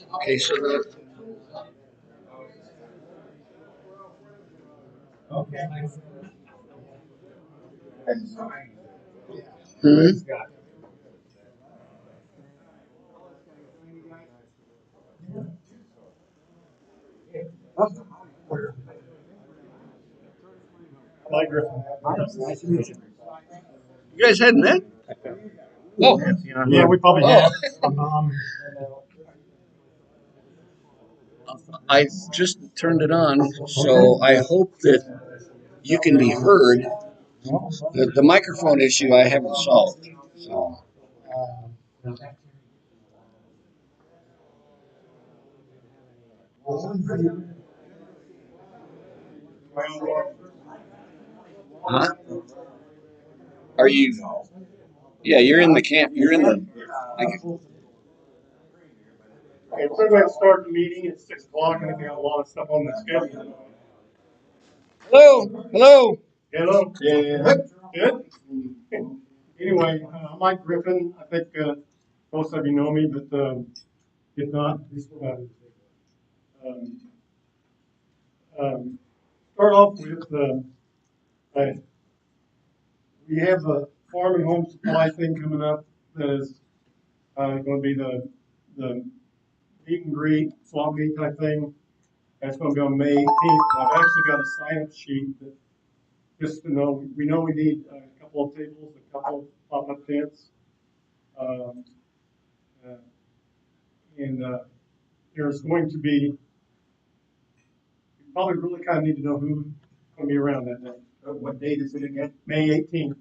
Okay, so the hmm? Hi, Griffin. Nice to meet you. You guys hadn't met? Oh, Yeah, we probably have. I just turned it on, so I hope that you can be heard. The microphone issue I haven't solved. So, huh? Are you? Yeah, you're in the camp. You're in the. Okay, we're going to start the meeting at 6 o'clock, and we got a lot of stuff on the schedule. Hello, hello. Hello. Yeah. Good. Anyway, I'm Mike Griffin. I think most of you know me, but if not, um, start off with uh, we have a farm and home supply thing coming up that is going to be the meet and greet, swap meet type thing. That's going to be on May 18th. I've actually got a sign-up sheet that just to know, we know we need a couple of tables, a couple of pop-up tents. Um, uh, and there's going to be, you probably really kind of need to know who's going to be around that day. What date is it again? May 18th.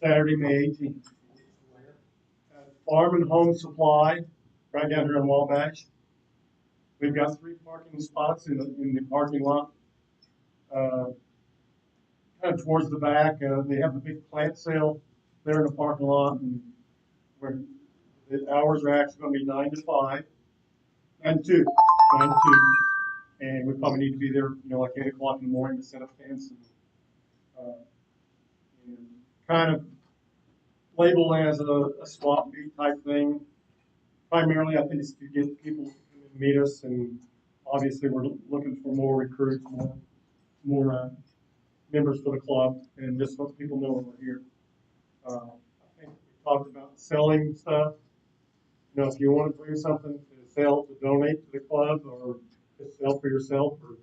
Saturday, May 18th. Farm and Home Supply, right down here in Wabash. We've got 3 parking spots in the parking lot. Uh, Kind of towards the back, they have the big plant sale there in the parking lot, and where the hours are actually going to be 9 to 5, 9 to 2, 9 to 2, and we probably need to be there, like 8 o'clock in the morning to set up tents and kind of labeled as a swap meet type thing. Primarily, I think it's to get people to come and meet us, and obviously we're looking for more recruits, more members for the club, and just let people know that we're here. I think we talked about selling stuff. If you want to bring something to sell, to donate to the club, or to sell for yourself, or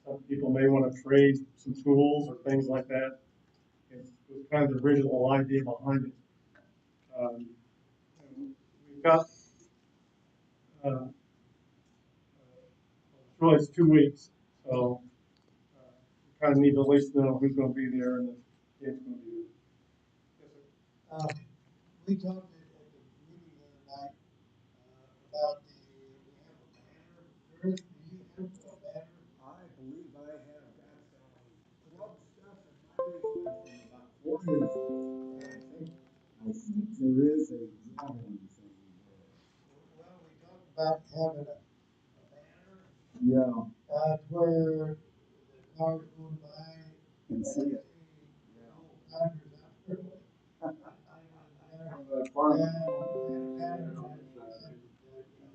some people may want to trade some tools or things like that. It was kind of the original idea behind it. We've got really it's 2 weeks, so we kind of need to at least know who's going to be there and the kids going to be there. Yes, We talked at the meeting the other night about we have a banner. Chris, do you have a banner? I believe I have got some club stuff in my basement from about 4 years ago. I think there is a drawing thing there. Well, we talked about having a banner. Yeah. Where the cars going by And see it. Packers out there.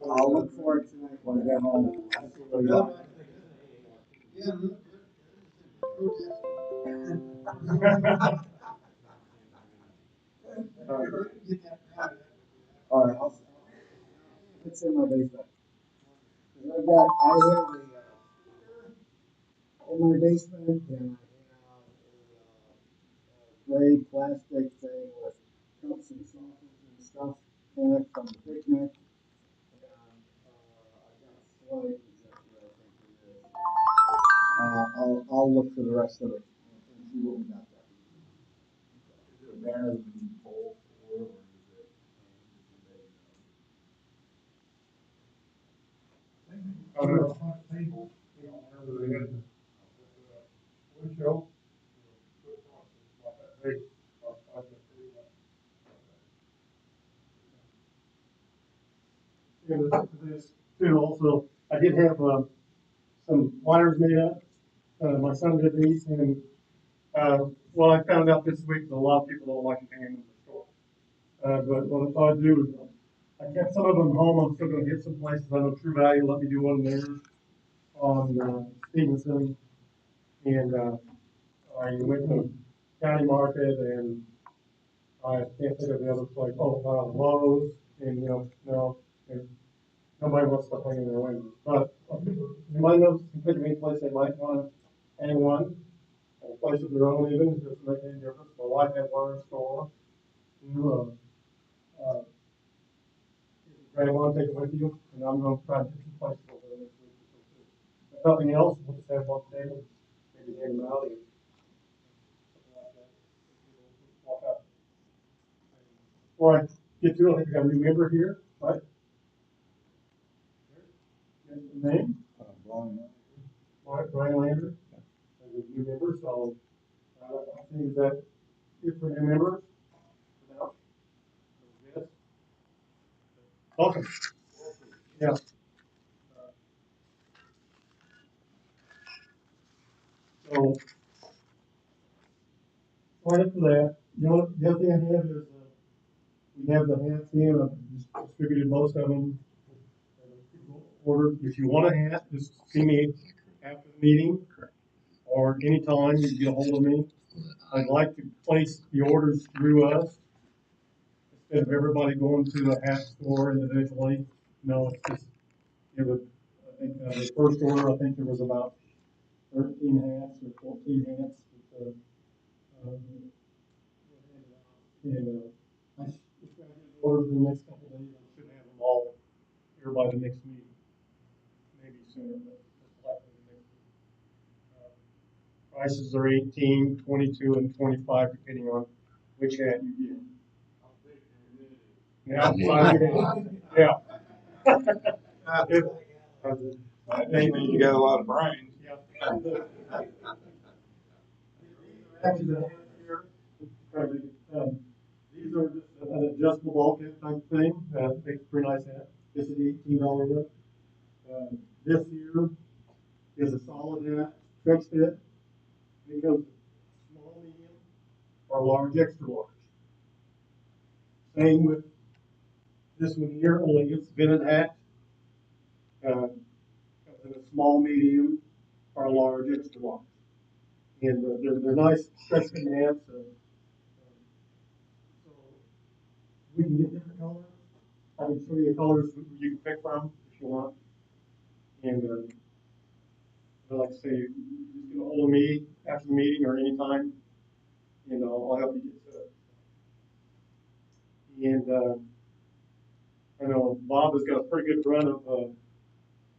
I'll look for it tonight when I get home. Yeah, look, All right. It's in my basement. I have in my basement, and I have a gray plastic thing with cups and saucers and stuff in it from the picnic. And I got slides that I think it is. I'll look for the rest of it and see what we got there. Is it a banner that we need poles for, or is it? table, whenever they had the wood show. Hey, this too. Also, I did have some wires made up. My son did these, and well, I found out this week that a lot of people don't like to hang them in the store. But what I thought I'd do is I kept some of them home. I'm still gonna get some places. I know True Value let me do one there on, Stevenson. And, I went to County Market and I can't think of the other place. Oh, Lowe's and, no, and nobody wants to hang in their windows. But you might know some think of any place they might want to hang one. A place of their own even, it doesn't make any difference. My wife had one in her store. You, I want to take it with you, and I'm going to try to get some places over there next week. If nothing else, we'll just have one table, maybe hand them out and something like that. Walk out. Before I get to it, I think we got a new member here, right? Name? Brian Lander, as a new member, so I think that it for new members. Yes. Welcome. Yeah. So, right up to that, the other thing I have is, we have the hats in, I've distributed most of them. Order, if you want a hat, just see me after the meeting or anytime you get a hold of me. I'd like to place the orders through us instead of everybody going to a hat store individually. No, it's just, it would, I think, the first order, I think there was about 13 hats or 14 hats. And I should, if I get orders in the next couple of days, I should have them all here by the next meeting. Maybe sooner, but just likely the next meeting. Prices are 18, 22, and 25, depending on which hat you get. Yeah, yeah. If, That means you got a lot of brains. yeah. Actually, the hat here, these are just an adjustable bulkhead type thing. Makes a pretty nice hat. This is the $18 one. This here is a solid hat, stretch fit. It comes small, medium, or large, extra large. Same with this one here, only it's vented hat. Comes in a small, medium, or large, extra large. And they're nice stretch fit hats. So we can get different colors. I can show you the colors you can pick from if you want. And like I say, you just get a hold of me after the meeting or anytime, and I'll help you get to it. And I know Bob has got a pretty good run of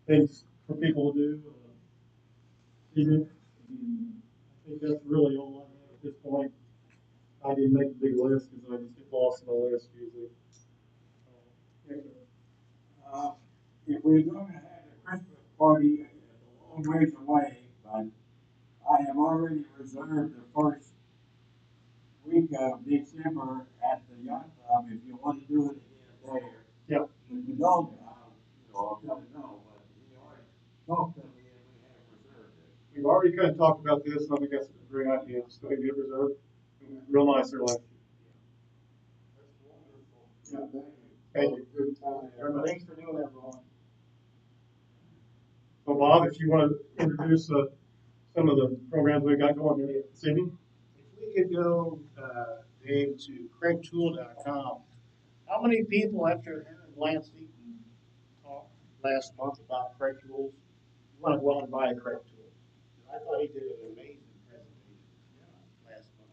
things for people to do. Even, I think that's really all I have at this point. I didn't make a big list because I just get lost in the list usually. Uh, if we're going to have a Christmas party, it's a long ways away, but I have already reserved the first week of December at the yacht club. If you want to do it again there, Yeah. if you don't, I'll let you know. But he already talked to me, and we have reserved it. We've already kind of talked about this. I think that's a great idea. Just go ahead and get reserved. Real nice there last year. That's wonderful. Yeah. Thank Thank you. you. Good time. Thanks for doing that, Ron. So Bob, if you want to introduce some of the programs we got going here this evening. If we could go, Dave, to craigtool.com. How many people, after hearing Lance Eaton talk last month about Craig Tools, want to go out and buy a Craig tool? I thought he did an amazing presentation last month.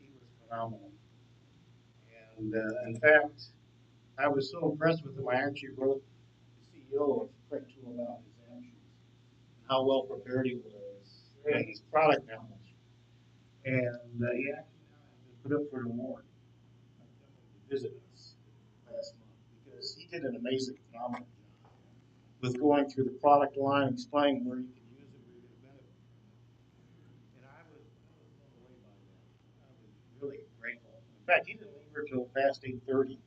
He was phenomenal. And in fact, I was so impressed with him, I actually wrote the CEO of Craig Tool about his actions, how well prepared he was, and his product knowledge. And he actually now has been put up for an award to visit us last month because he did an amazing, phenomenal job with going through the product line, explaining where you can use it, where you're going to benefit from it. And I was blown away by that. I was really grateful. In fact, he didn't leave here till past 8:30.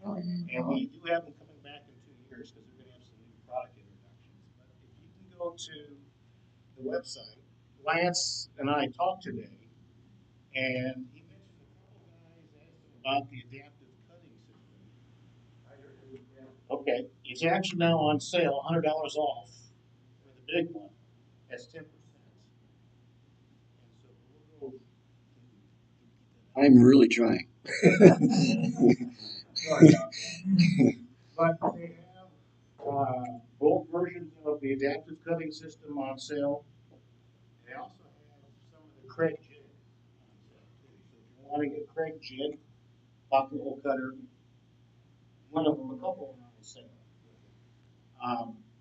So, and we do have them coming back in 2 years because we're going to have some new product introductions. But if you can go to the website, Lance and I talked today, and he mentioned a couple guys asked him about the adaptive cutting system. Okay, it's actually now on sale, $100 off for the big one. That's 10%. And so we'll go. I'm really trying. Sorry about that. But they have both versions of the adaptive cutting system on sale. They also have some of the Craig jig on sale too. So if you want to get Craig jig, pocket hole cutter, one of them, a couple of them on sale.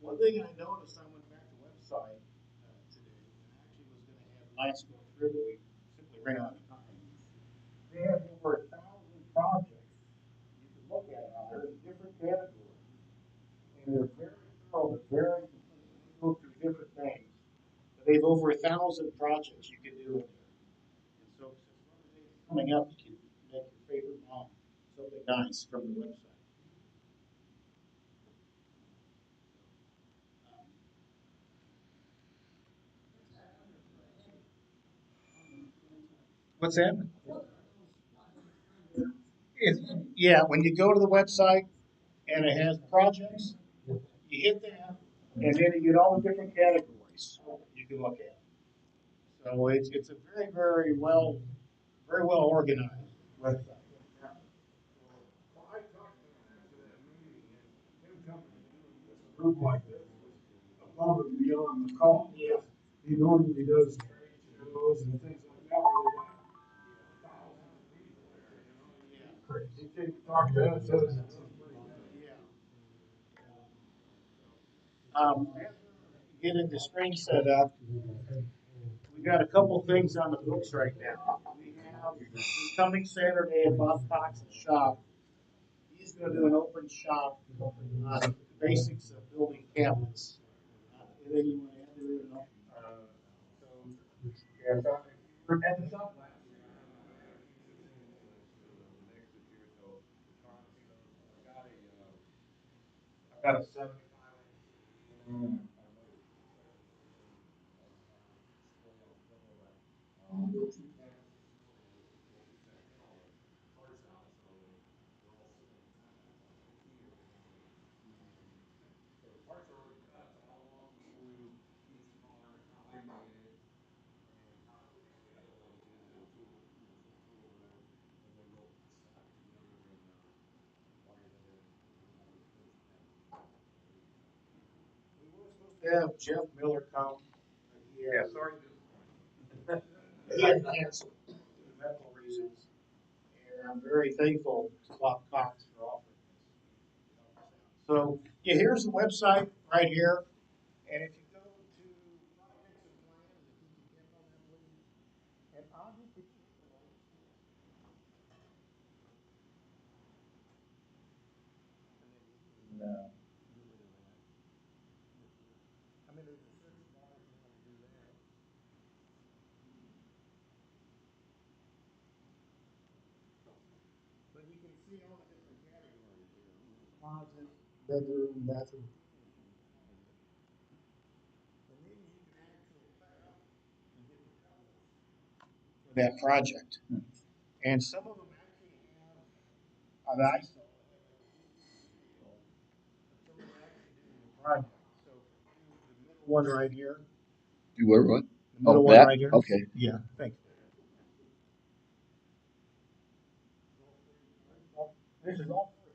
One thing I noticed, I went back to the website today, and actually was going to have Lance go through, but we simply ran out of time. They have over 1,000 projects you can look at on there in different categories, and they're very thorough, they're very complete. They go through different things. But they have over 1,000 projects you can do in there. And so since Mother's Day is coming up, you can make your favorite mom something nice from the website. What's that? It's, yeah, when you go to the website and it has projects, you hit that, and then you get all the different categories you can look at. So it's a very well organized website. Well, I talked to him after that meeting, and him coming to do this group like this was above and beyond the call. Yeah. He normally does trade shows and things like that where they got thousands of people there, you know. He came to talk to us, so it's pretty good. Yeah. As we get into spring setup, we got a couple things on the books right now. We have this coming Saturday at Bob Cox's shop. He's going to do an open shop on the basics of building cabinets. Anything you want to add there? No? So, yeah, so we're at the shop last year. I've got a 75 inch. We were supposed to have Jeff Miller come. Yeah, sorry. He had canceled due to medical reasons. And I'm very thankful to Bob Cox for offering this. So, yeah, here's the website right here. And if you go to projects and plans, if you can click on that, please. And Audrey, could you hit the lights? And then you can, I mean, there's a search bar if you want to do that. But you can see all the different categories here. Closet, bedroom, bathroom. And these you can actually cut up and get the colors for that project. And some of them actually have, that I saw, some of them actually doing the project. So the middle one right here, You were what? the middle Oh, one that? right here. Okay. Yeah, thanks. This is all free.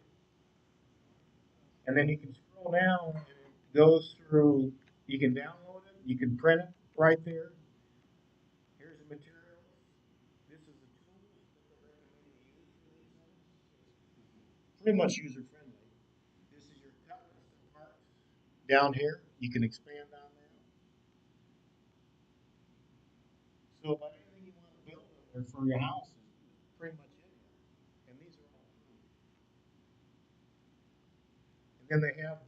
And then you can scroll down and it goes through, you can download it, you can print it right there. Here's the materials. This is the tools that they're recommending you use for these things. It's pretty much user friendly. This is your cut list of parts down here. You can expand on that. So about anything you want to build in there for your house is pretty much in here. And these are all free. And then they have the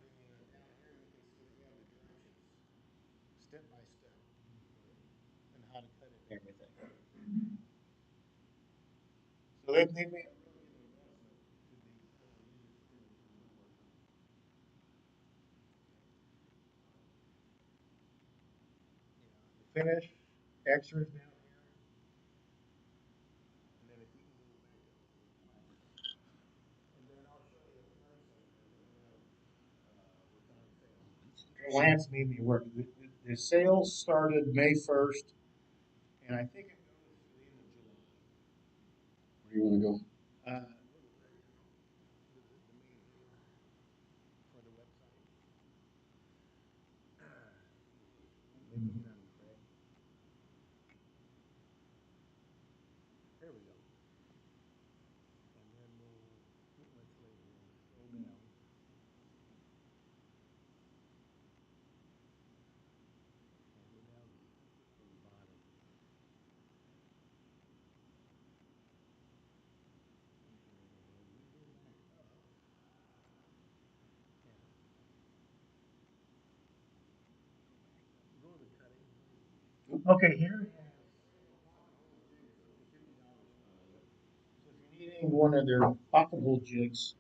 down here you can see they have the directions step by step and how to cut it and everything. So they made a really good investment to be user friendly for woodworkers. The finish, extras down here, and then if you can go back up to the top. And then I'll show you the price on this. Lance made me work. The sales started May 1st, and I think it goes to the end of July. Where do you want to go? For the website. Let me hit on Craig. There we go. And then let's scroll down. Go down to the bottom. Okay, here it has. So if you're needing one of their pocket hole jigs,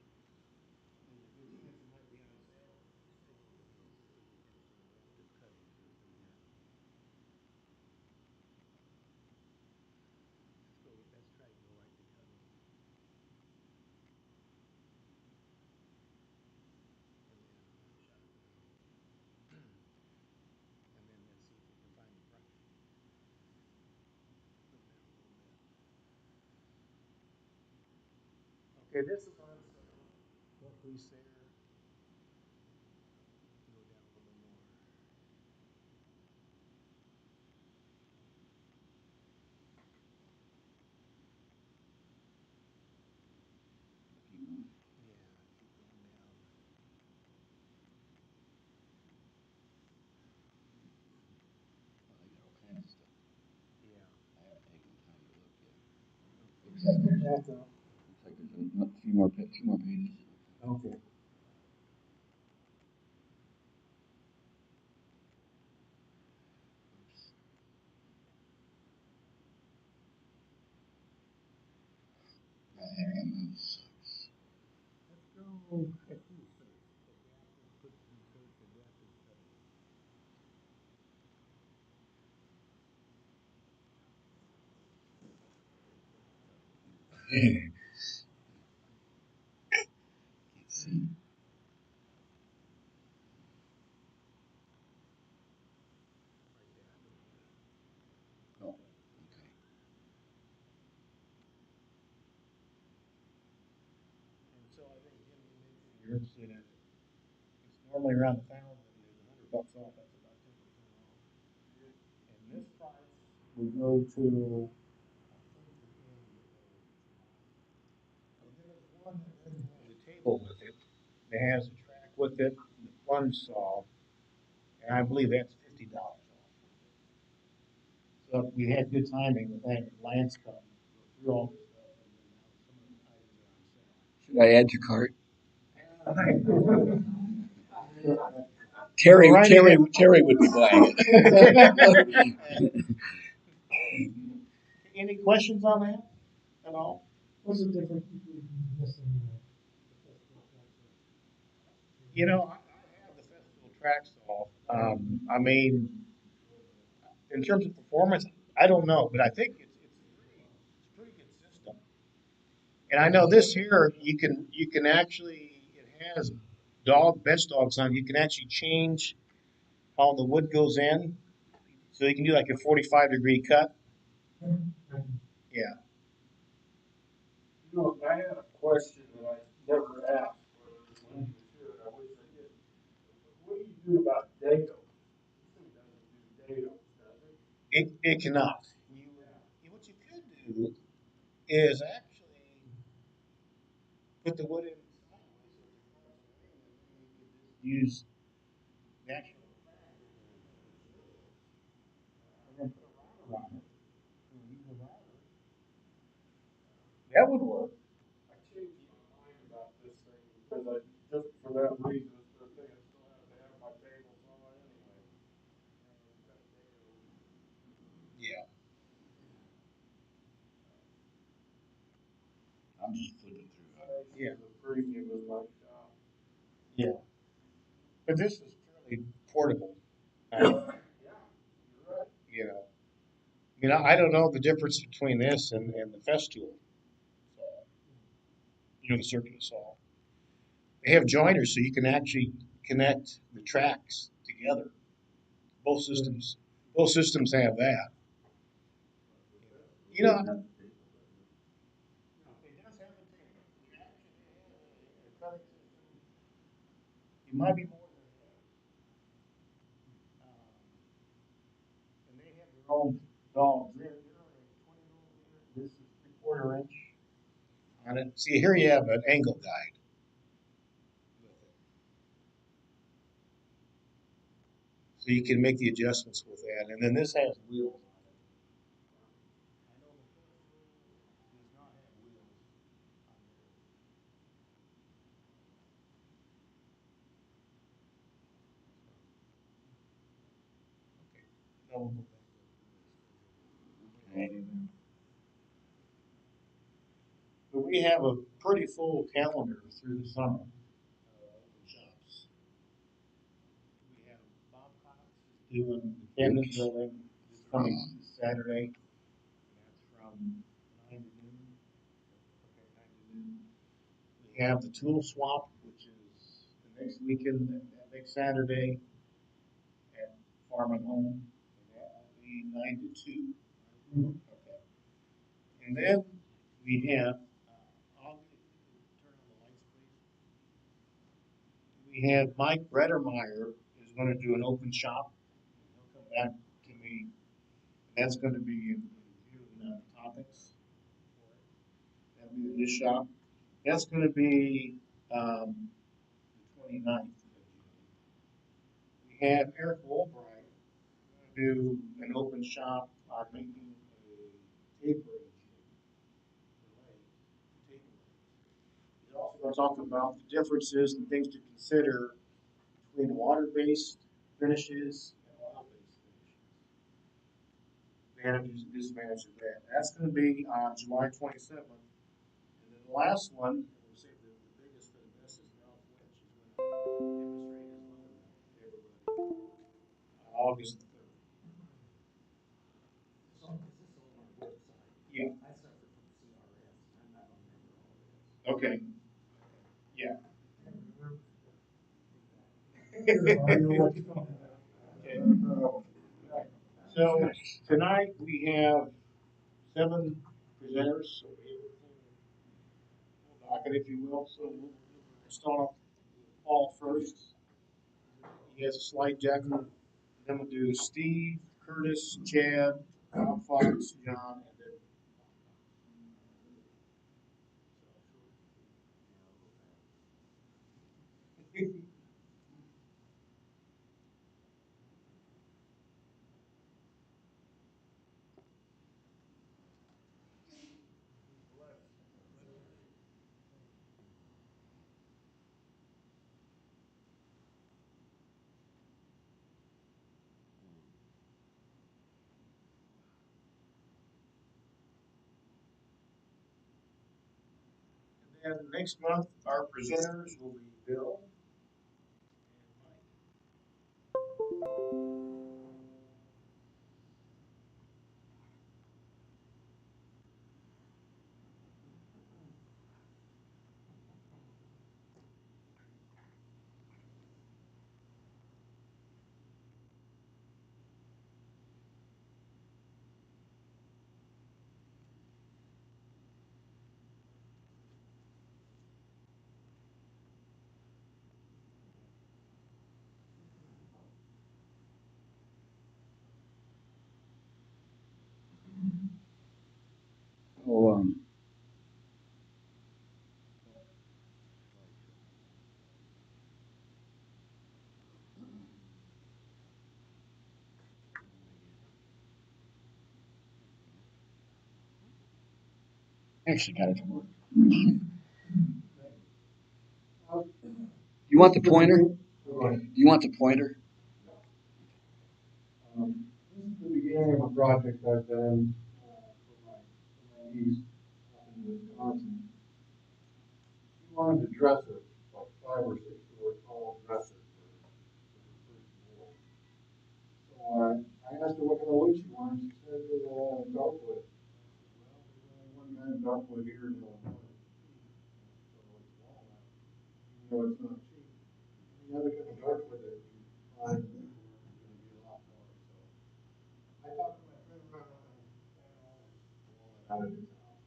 okay, this is on sale. Roughly there. Go down a little more. Yeah, keep going down. Well, they got all kinds of stuff. Yeah. I haven't taken the time to look yet. Looks like there's a few more pages. Okay. My hand sucks. Let's go. Let's do search. Adaptive, put in search adaptive cutting. Can't see. Oh, okay. And so I think Jim, you mentioned you're interested in it. It's normally around 1,000. There's $100 off. That's about 10% off. And this price will go to I think the end of July. And then there's one that doesn't have the table with it. It has a track with it, and the plunge saw, and I believe that's $50 off. So we had good timing with having Lance come go through all this stuff, and then now some of the items are on sale. Should I add to cart? Right Terry would be buying it. Any questions on that at all? What's the difference between this and the festival track? I have the festival track saw. I mean, in terms of performance, I don't know, but I think it's pretty good system. And I know this here, you can actually it has bench dogs on. You can actually change how the wood goes in, so you can do like a 45-degree cut. Yeah. You know, I had a question that I never asked, when you should, I wish I did. What do you do about dados? This thing doesn't do dados, does it? It cannot. What you could do is actually put the wood in sideways so it's across the lane, and then you could just use natural crack and then put a router on it. Use a router. That would work. I changed my mind about this thing because just for that reason, it's the thing, I still have to have my table saw anyway. Cut dados. Yeah. I'm just flipping through. Yeah. The premium is my shop. Yeah. But this is fairly portable. Yeah, you're right. You know. I don't know the difference between this and the Festool saw. The circular saw. They have joiners, so you can actually connect the tracks together. Both systems have that. You know, it does have a table. It actually has a cutting system. It might be more than that. And they have their own dogs. They're a 20 millimeter. This is 3/4 inch. On it. See, here you have an angle guide with it. So you can make the adjustments with that. And then this has wheels on it. I know the first one does not have wheels on there. Okay. Now we'll go back to the list. Okay. But we have a pretty full calendar through the summer. Shops. We have Bob Cox is doing the cabinet building this coming Saturday. That's from 9 to noon. Okay, 9 to noon. We have the tool swap, which is the next weekend, that next Saturday at Farm and Home. And that will be 9 to 2. Okay. And then we have, August, turn on the lights, please. We have Mike Rettermeyer is going to do an open shop. He'll come back to me. That's going to be in June topics. That'll be this shop. That's going to be the 29th of June. We have Eric Woolbright going to do an open shop on making a tape range for legs, table legs. He's also going to talk about the differences and things to consider between water-based finishes and oil-based finishes. Advantages and disadvantages of that. That's going to be on July 27th. And then the last one, we'll say the biggest for the best is Ralph Lynch is going to demonstrate his leather to everybody on August the 3rd. Yeah. I suffer from CRS. I'm not going to remember all this. Okay. Yeah. Okay. So tonight we have 7 presenters. So we have a full docket, if you will. So we'll start off with Paul first. He has a slide deck. Then we'll do Steve, Curtis, Chad, Bob Fox, John, and then. And then next month, our presenters will be Bill and Mike. Oh, Actually got it to work. You want the pointer? You want the pointer? This is the beginning of a project I've done for my niece up in Wisconsin. She wanted to dress it, like 5 or 6 foot tall dresser for her first boy. So I asked her what kind of wood she wanted. She said darkwood. Well, there's only one kind of darkwood here in Illinois. So it's walnut, even though it's not cheap. Any other kind of darkwood that you find out of his house.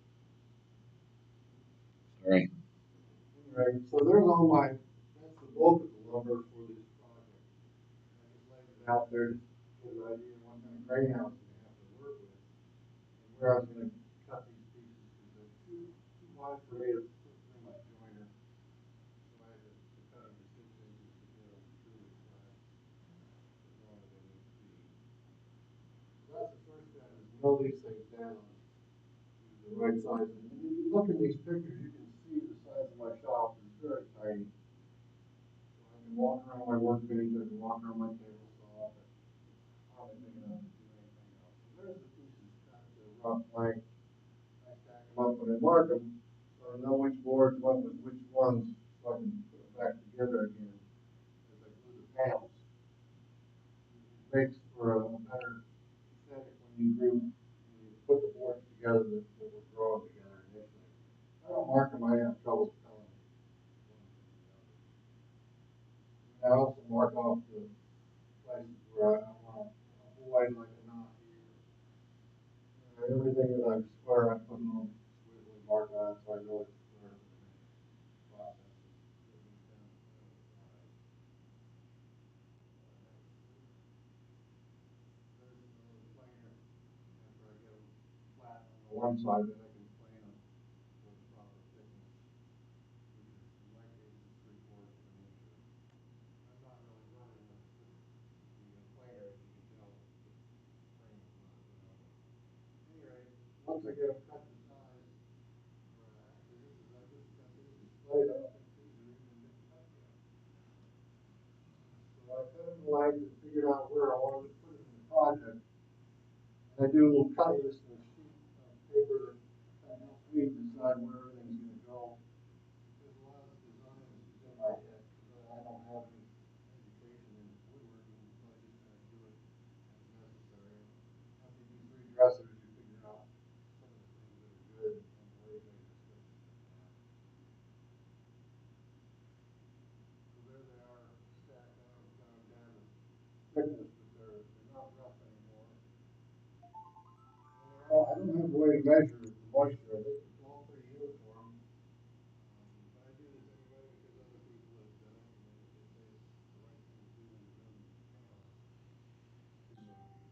Sorry. Anyway, so there's all my, that's the bulk of the lumber for this project. I just laid it out there to get an idea of what kind of grain I was gonna have to work with, and where I was gonna cut these pieces, because they're too wide for me to put through my joiner. So I had to cut them to 6 inches to get them truly flat, as long as they need to be. So that's the first step, is mill these things down to the right size. And if you look at these pictures, you can see the size of my shop is very tiny. So I can walk around my workbench, I can walk around my table saw, but it's hardly big enough to do anything else. So there's the pieces cut to rough length. I stack them up when I mark them, so I know which boards went with which ones, so I can put them back together again as I glue the panels. It makes for a better aesthetic when you put the boards together that were drawn together initially. If I don't mark them, I have trouble telling one from the other. And I also mark off the places where I want to avoid like a knot here. Everything that I'm square, I put them on squiggly mark on, so I know it's square for the next process of getting these down the side. There's the little planer. After I get them flat on the one side, then I can plane them with the proper thickness, which is, in my case, is 3/4 of an inch. I'm not really running the planer, as you can tell, the frame is not running. Anyway, once I get them cut to size, actually this is, I just got this displayed, I don't think these are even been cut yet. So I cut them length and figured out where I wanted to put it in the project. And I do a little cut list and a sheet of paper that kind of helps me decide where everything's gonna go. Because a lot of this design is in my head, because I don't have any education in woodworking, so I just kind of do it as necessary. After you do 3 dressers, you figure out some of the things that are good and the way to make the switches to snap. So there they are, stacked down, got them down to thickness, but they're not rough anymore. And they're all, I don't have a way to measure the moisture. I think it's all pretty uniform. But I do this anyway because other people have done it, and they say it's the right thing to do when you're doing panels.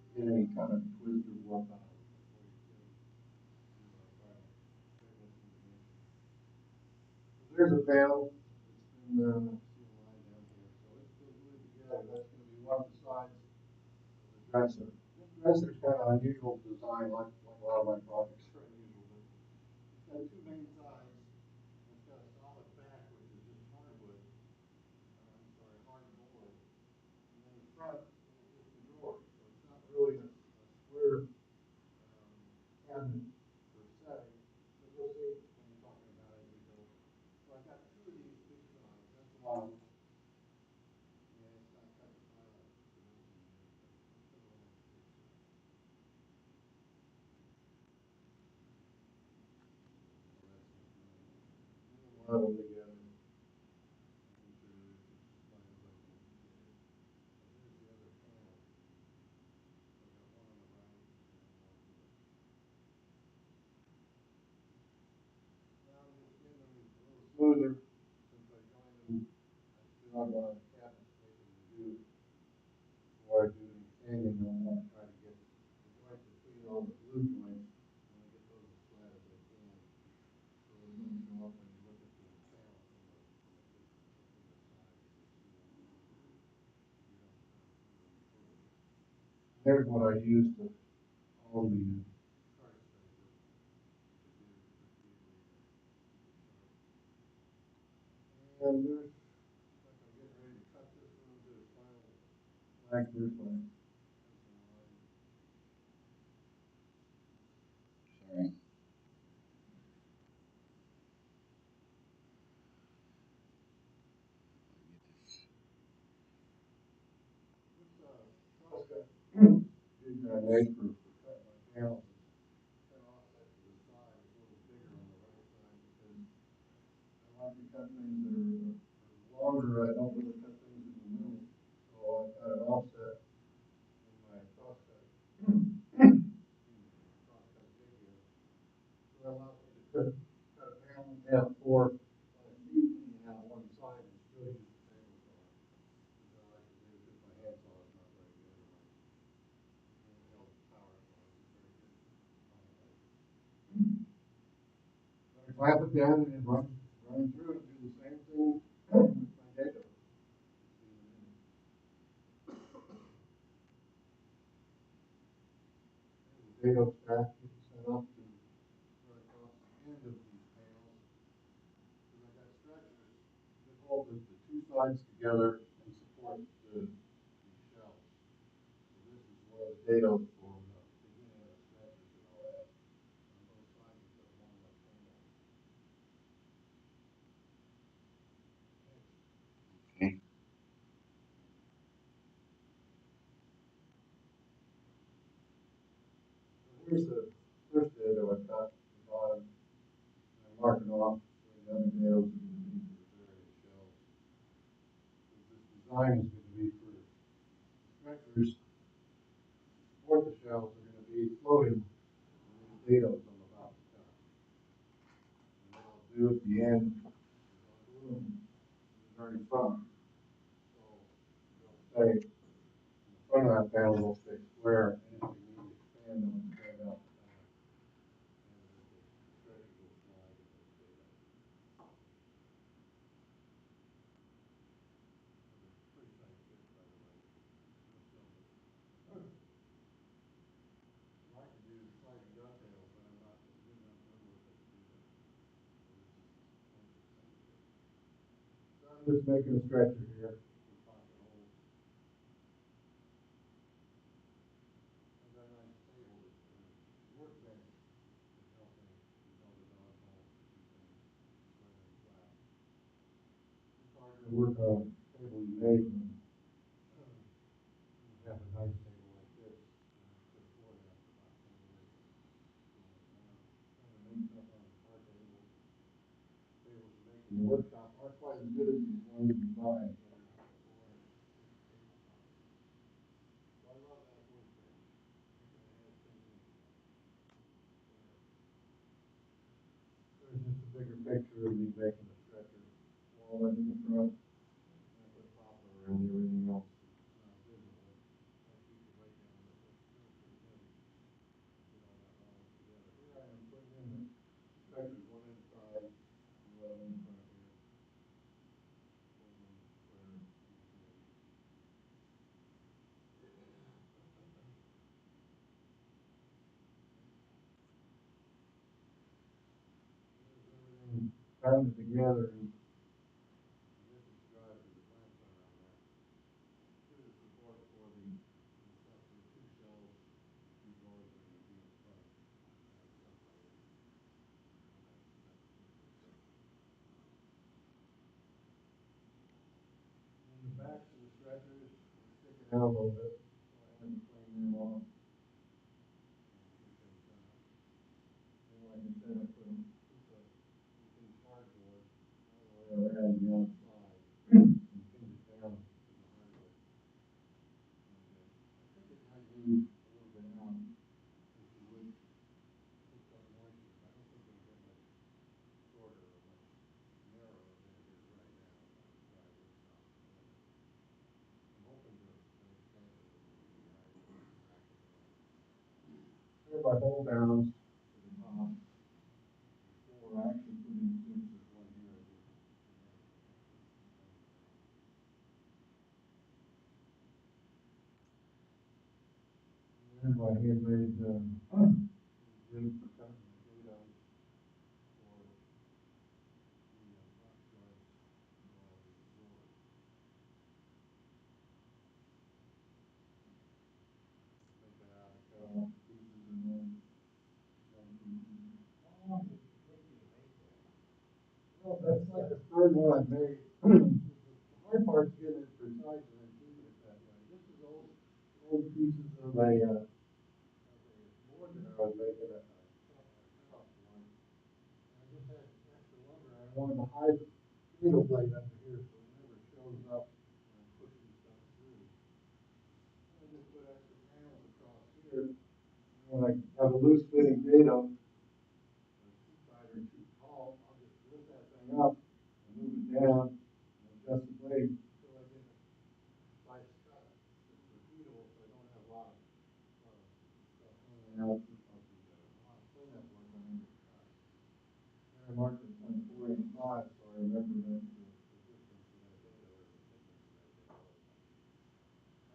To get any kind of twist or warp out of it before you get them to final thickness and dimension. So there's a panel. It's been see a line down here, so it's been glued together. That's going to be one of the sides of the dresser. This dresser is kind of unusual design, like a lot of my projects are unusual, but it's got 2 main sides. And it's got a solid back, which is just hardwood. Hard board. And then the front is just a drawer, so it's not really a square cabinet per se. But you'll see when we're talking about it as we go. So I've got 2 of these big sides. That's a lot. Yeah, it's not cut to file dimension yet, but I'll put it on next picture. Well, that's just doing a lot of them together. Making sure that it's as flat as I can get it. There's the other panel. So I've got one on the right and one on the left. Now I'm just getting them a little smoother since I joined them. I still have a lot of cabinet scraping to do before I do any sanding. I want to try to get the joints between all the glue joints. I want to get those as flat as I can, so they don't show up when you look at the panel from a distance or from the side. You just see them if you don't do any photos. There's what I use to all the card scraper to do repeatedly to keep it sharp. And there's, like I'm getting ready to cut this one to its final length. Here's my pencil line. Sorry. This crosscut jig that I made for cutting my panels is kind of offset to the side. It's a little bigger on the right side because I like to cut things that are longer. I don't really cut things in the middle. So I've got an offset in my crosscut, excuse me, crosscut jig here. clamp it down and then run through and do the same thing with my dado. The dado stack is set up to run across the end of these panels. And I got stretchers that hold the two sides together and support the shelves. So this is where the dado for the beginning of the stretchers and all that. On both sides of the one of the panels. Okay. Here's the first dado I got at the bottom. I mark it off where the other dados are going to be for the various shelves. This design is going to be for stretchers. Support the shelves are going to be floating and these dados I'm about to cut. And what I'll do at the end is I'll glue them to the very front. So they'll stay in the front of that panel, they'll stay square, and if we need to expand them, expand out the back. And the stretchers will slide in those dados. Pretty tight fit, by the way. I'd like to do sliding dovetails, but I'm not good enough number with it to do that. So I'm just making a stretcher here with pocket holes. I've got a nice table workbench that's helping with all the dog holes to keep things square and flat. It's hard to work on a table you make when you have a nice table like this. Could afford it after about 10 years. Trying to make stuff on our tables you make in the workshop aren't quite as good as these ones you buy. So I love that workbench. I think I had it 10 years ago. There's just a bigger picture of me making a stretcher. Walnut in the front. I put poplar around everything else. It's not visible. I keep the weight down, but that's still pretty heavy. Get all that all together. Here I am putting in the stretchers one inside and one in front here. Everything bound together and this is the drive for the clamps on there. Here's the support for the stuff for the two shelves, two drawers that are going to be in front. And the backs of the stretchers are sticking out a little bit, so I had to clean them off. And like I said, I put a piece of thin cardboard all the way around the outside and pinned it down to the hardwood. I think it might lose a little bit out if the wood picks up moisture. I don't think it'll get much shorter or much narrower than it is right now on the dry wood stock. I'm hoping to expand it a little bit. Here are my hole downs for the top. Before I actually put in six, there's one here. Here's my handmade jig for cutting the potatoes for the box joints and all these drawers. Make that out and cut off pieces and then how long did it take you to make that? Well, that's like the third one I made. The hard part's getting it precise and then keeping it that way. This is old pieces of a board that I was making a cutoff one. And I just had extra lumber and I wanted to hide the needle blade under here so it never shows up when I'm pushing stuff through. And I just put extra panels across here. And when I have a loose fitting dado, too tight or too tall, I'll just lift that thing up and move it down and adjust the blade until I get a precise cut that's repeatable so I don't have a lot of stuff hanging out of a lot of cleanup work on every cut. And I mark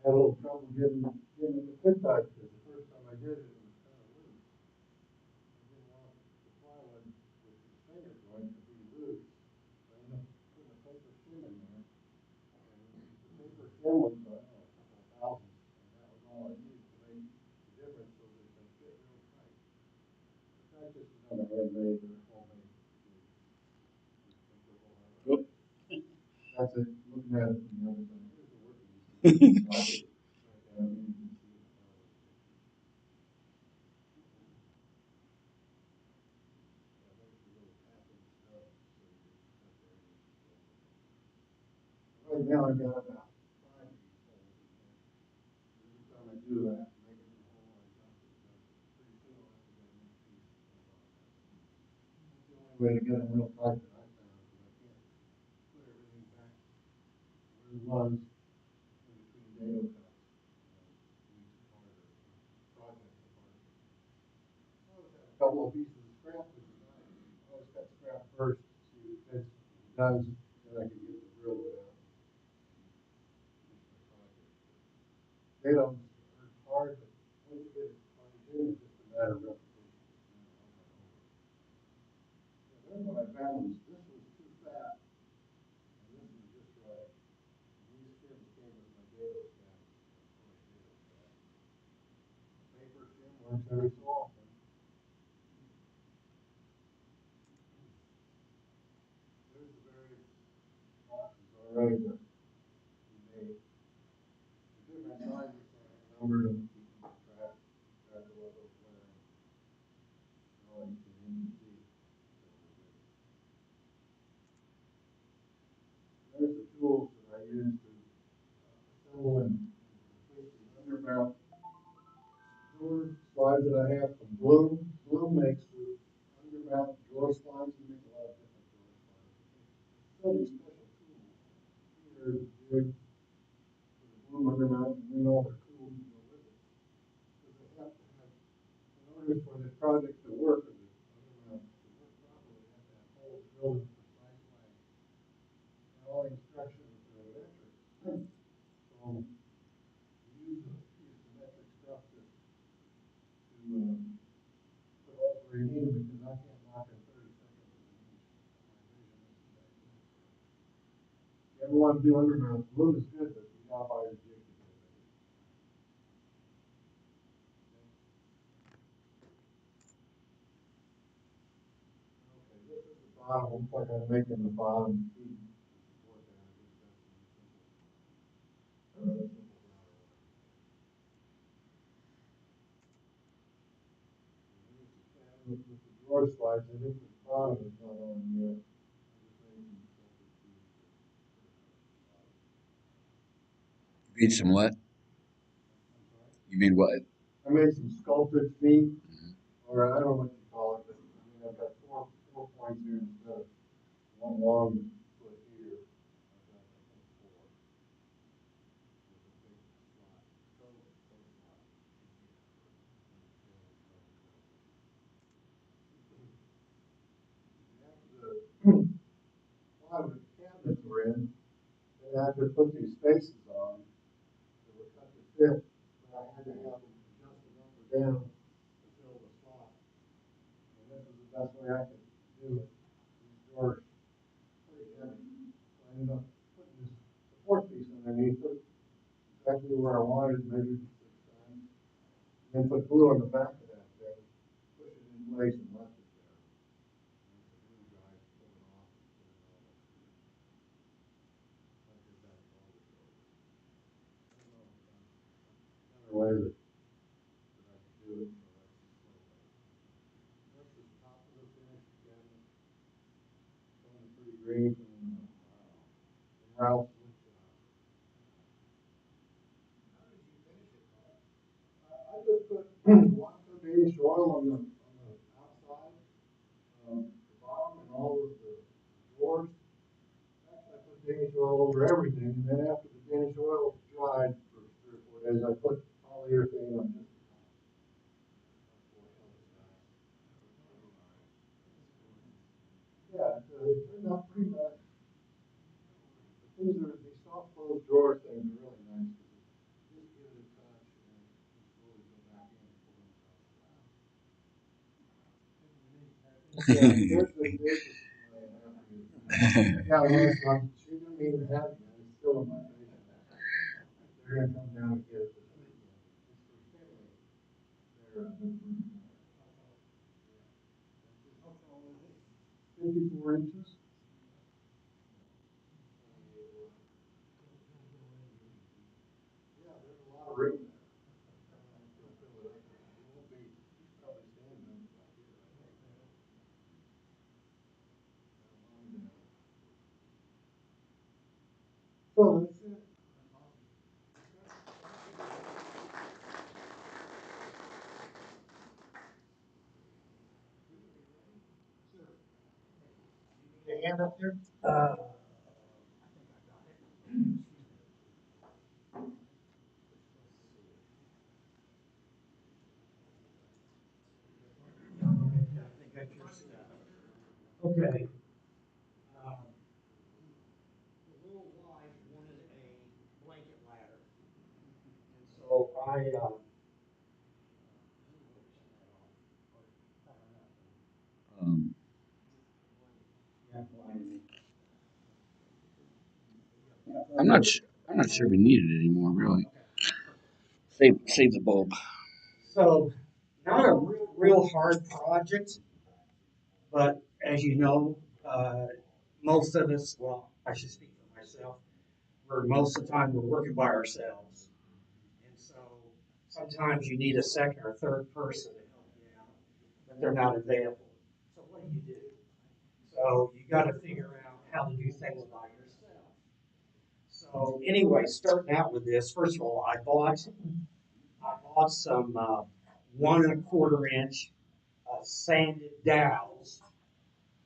had a little trouble getting it to fit tight, because the first time I did it, it was kind of loose. I didn't want the plywood with the finger joint to be loose. So I ended up putting a paper shim in there. And the paper shim was, I don't know, a couple of thousand, and that was all I needed to make the difference so that they fit real tight. But that's just another handmade or homemade. Whoop. That's it, looking at it from the other side. Here's the working project. Right down here, you can see the plywood picture. Yeah, there's the little tapping stub, so you can cut there and you can go. Right now, I've got about 5 of these holes in there. Every time I do that, I make a new hole, I dump it, pretty soon I'll have to get a new piece to put on there. That's the only way to get them real tight that I found, because I can't put everything back where it was in between dado cuts. Makes it harder, project apart. I always have a couple of pieces of scrap, which is nice. I always cut scrap first, see if it fits. If it does, then I can get the drill bit out and finish my project. Dados are hard, but once you get it fine-tuned, it's just a matter of repetition. Over and over. Yeah, then what I found was this was too fat, and this was just right. And these shims came with my dado stack, my toy dado stack. Paper shim works every so often. There's the various boxes already that we made. The different sizes, so I have numbered them, keep track of what goes where. And all you can see. So we're good. There's the tools that I use to assemble and complete the undermount drawer slides that I have from Bloom. Bloom makes the undermount drawer slides. They make a lot of different drawer slides. So these special tools. Here is the jig for the Bloom undermount, and then all the tools that go with it. Because they have to have, in order for this project to work, or the undermount to work properly, they have to have holes drilled in a precise way. And all the instructions are metric. So use the metric stuff to put holes where you need them, because I can't knock in 30 seconds with an inch. My vision isn't that good. So if you ever want to do undermount, glue is good, but you gotta buy the jig to get it ready. Okay, this is the bottom. Looks like I'm making the bottom feet to support that. I just got some simple router wire. Here's the cabinet with the drawer slides in it. The bottom is not on yet. I just made some sculpted feet to put it on the bottom. Need some what? I'm sorry? You mean what? I made some sculpted feet, or I don't know what you call it, but I mean, I've got four points here instead of one long foot here. I've got, I think, four with a big slot, toe slot in here for when the tail is going forward. After the bottom of the cabinets were in, then I had to put these spaces on that were cut to fit, but I had to have them adjusted up or down to fill the slot. And this was the best way I could do it. These drawers pretty heavy. So I ended up putting this support piece underneath it, exactly where I wanted, measured 6 times. And then put glue on the back of that thing, push it in place and left it there. And let the glue dry, pull it off, and put it all back together. I did that to all the drawers. I don't know, another way that I could do it, so that's the slow way. This is the top of the finished cabinet. Showing a pretty green from Ralph's wood shop. How did you finish it, Paul? I just put 1 cup oil on the outside, the bottom, and all of the drawers. Actually, I put Danish oil over everything, and then after the Danish oil dried for 3 or 4 days, I put polyurethane on just the top. Yeah, it turned out pretty nice. But these soft closed drawer things are really nice, because Yeah, there's the, yeah, last time, she didn't even have it, it's still in my face. They're gonna come down and get it this weekend. It's for family. They're, 54 inches. yeah, there's a lot of room there. They'll fill it up. It won't be, he's probably standing up about here, I think. So that's it. Your hand up there? I think I just, okay. The little wife wanted a blanket ladder. And so Um, I'm not sure we need it anymore, really. Save the bulb. So, not a real hard project, but as you know, most of us, well, I should speak for myself, we're most of the time we're working by ourselves. And so sometimes you need a second or third person to help you out, but they're not available. So what do? So you got to figure out how to do things by yourself. So anyway, starting out with this, first of all, I bought some 1 1/4 inch sanded dowels,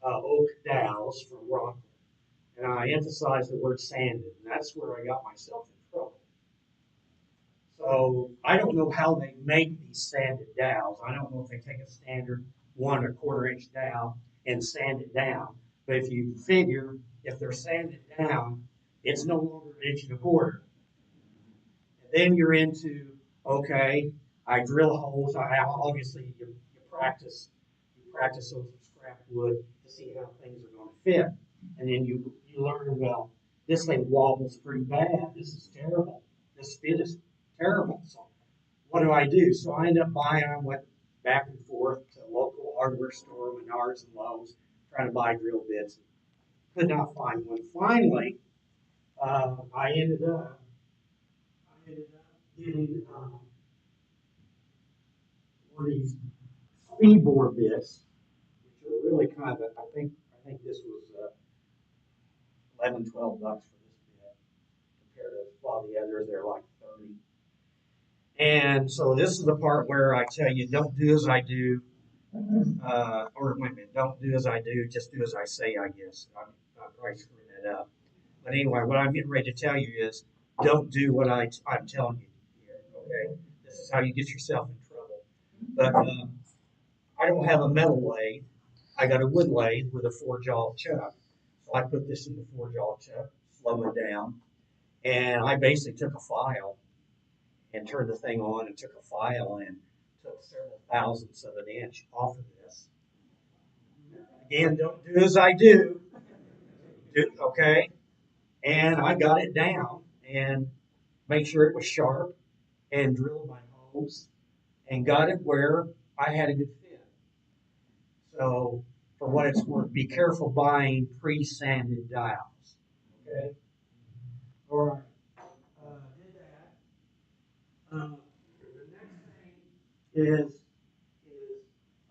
oak dowels from Rockland. And I emphasize the word sanded, and that's where I got myself in trouble. So I don't know how they make these sanded dowels. I don't know if they take a standard 1 1/4 inch dowel and sand it down. But if you figure if they're sanded down, it's no longer 1 1/4 inch. And then you're into, okay, I drill holes. Obviously you practice over scrap wood to see how things are going to fit. And then you learn, well, this thing wobbles pretty bad. This is terrible. This fit is terrible. So what do I do? So I end up buying, I went back and forth to local hardware store, Menards and Lowe's, trying to buy drill bits. Could not find one. Finally, I ended up getting one of these speed bore bits, which are really kind of, I think this was 11, $12 for this bit compared to a lot of the others. They're like 30. And so this is the part where I tell you, don't do as I do, or wait a minute, don't do as I do, just do as I say, I guess. I'm probably screwing that up. But anyway, what I'm getting ready to tell you is don't do what I'm telling you here, okay? This is how you get yourself in trouble. But I don't have a metal lathe. I got a wood lathe with a 4-jaw chuck. So I put this in the 4-jaw chuck, slow it down, and I basically took a file and turned the thing on and took a file and took several thousandths of an inch off of this. Again, don't do as I do. Okay? And I got it down and made sure it was sharp and drilled my holes and got it where I had a good fit. So, for what it's worth, be careful buying pre-sanded dials. Okay? All right. Did that. The next thing is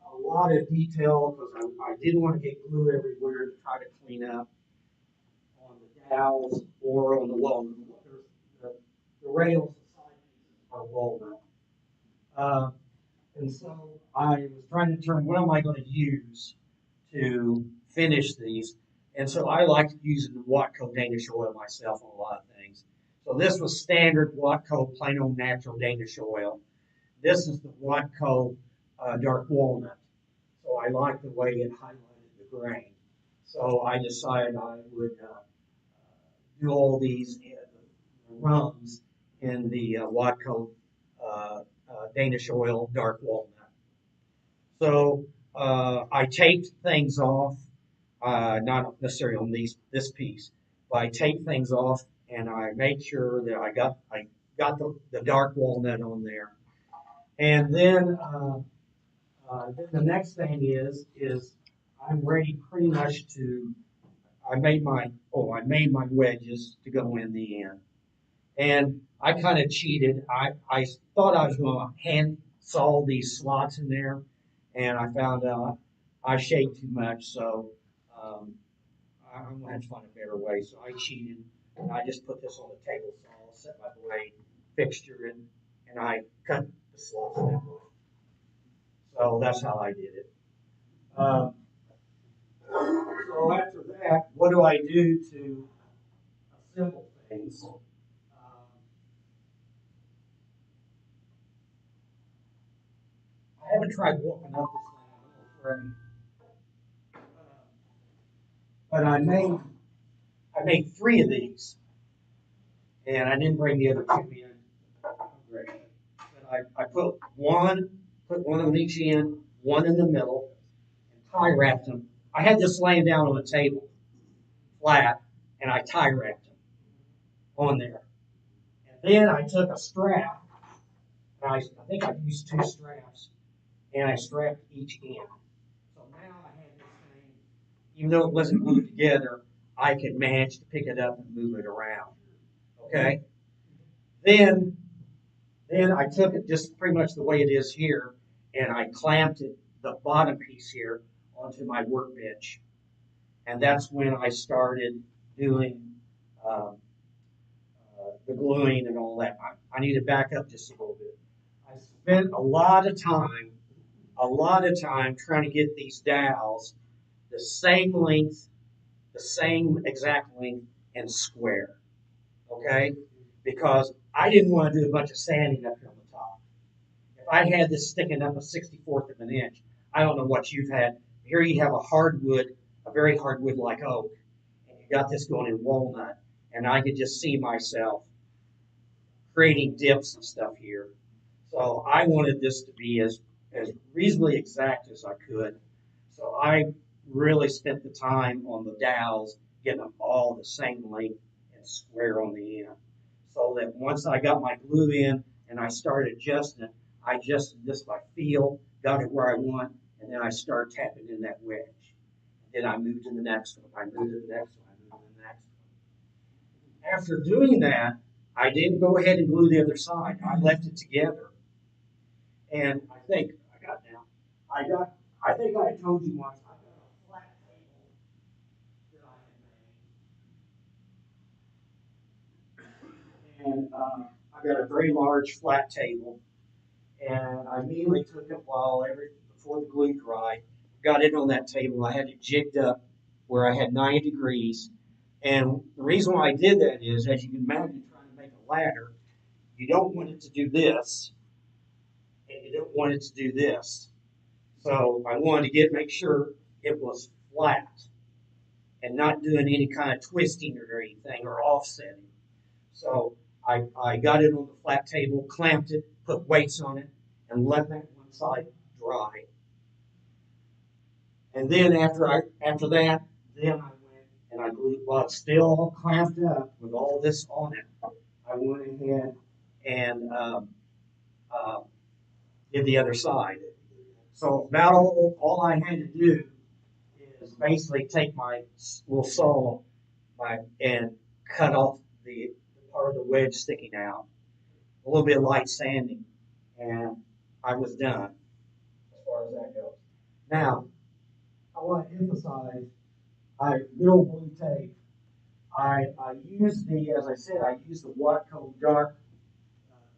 a lot of detail because I didn't want to get glue everywhere to try to clean up on the dowels or on the wall. The rails, the side pieces are walnut. Uh, and so I was trying to determine what am I going to use to finish these. And so I like using the Watco Danish oil myself on a lot of things. So this was standard Watco plain old natural Danish oil. This is the Watco dark walnut. So I like the way it highlighted the grain. So I decided I would do all these runs in the Watco Danish oil dark walnut. So I taped things off, not necessarily on this piece, but I taped things off and I made sure that I got the dark walnut on there. And then the next thing is I'm ready pretty much to I made my wedges to go in the end. And I kind of cheated. I thought I was going to hand saw these slots in there, and I found out I shaved too much. So um, I'm going to have to find a better way. So I cheated, and I just put this on the table saw, set my blade fixture in, and I cut the slots that way. So that's how I did it. Um, so after that, what do I do to assemble things? I haven't tried walking up this thing. I'm a little afraid. But I made three of these, and I didn't bring the other two in. But put one on each end, one in the middle, and tie wrapped them. I had this laying down on the table, flat, and I tie wrapped them on there. And then I took a strap, and I think I used two straps, and I strapped each end. So now I had this thing, even though it wasn't glued together, I could manage to pick it up and move it around. Okay? Then Then I took it just pretty much the way it is here, and I clamped it, the bottom piece here, onto my workbench. And that's when I started doing uh, the gluing and all that. I need to back up just a little bit. I spent a lot of time trying to get these dowels the same length, the same exact length, and square. Okay? Because I didn't want to do a bunch of sanding up here on the top. If I had this sticking up a 64th of an inch, I don't know what you've had. Here you have a hardwood, a very hardwood like oak, and you got this going in walnut, and I could just see myself creating dips and stuff here. So I wanted this to be as reasonably exact as I could. So I really spent the time on the dowels, getting them all the same length and square on the end. So that once I got my glue in and I started adjusting it, I adjusted this by feel, got it where I want, and then I started tapping in that wedge. Then I moved to the next one. I moved to the next one. I moved to the next one. After doing that, I didn't go ahead and glue the other side. I left it together. And I think I got now. I think I told you once, I got a flat table that I had made. And I got a very large flat table. And I immediately took it before the glue dried, got it on that table. I had it jigged up where I had 90 degrees. And the reason why I did that is, as you can imagine, trying to make a ladder, you don't want it to do this, and you don't want it to do this. So I wanted to make sure it was flat and not doing any kind of twisting or anything or offsetting. So I got it on the flat table, clamped it, put weights on it, and let that one side dry. And then after that, then I went and I glued while it's still all clamped up with all this on it. I went ahead and uh, did the other side. So about all I had to do is basically take my little saw and cut off the part of the wedge sticking out, a little bit of light sanding, and I was done as far as that goes. Now, I want to emphasize, little blue tape. I use as I said, I use the Watco dark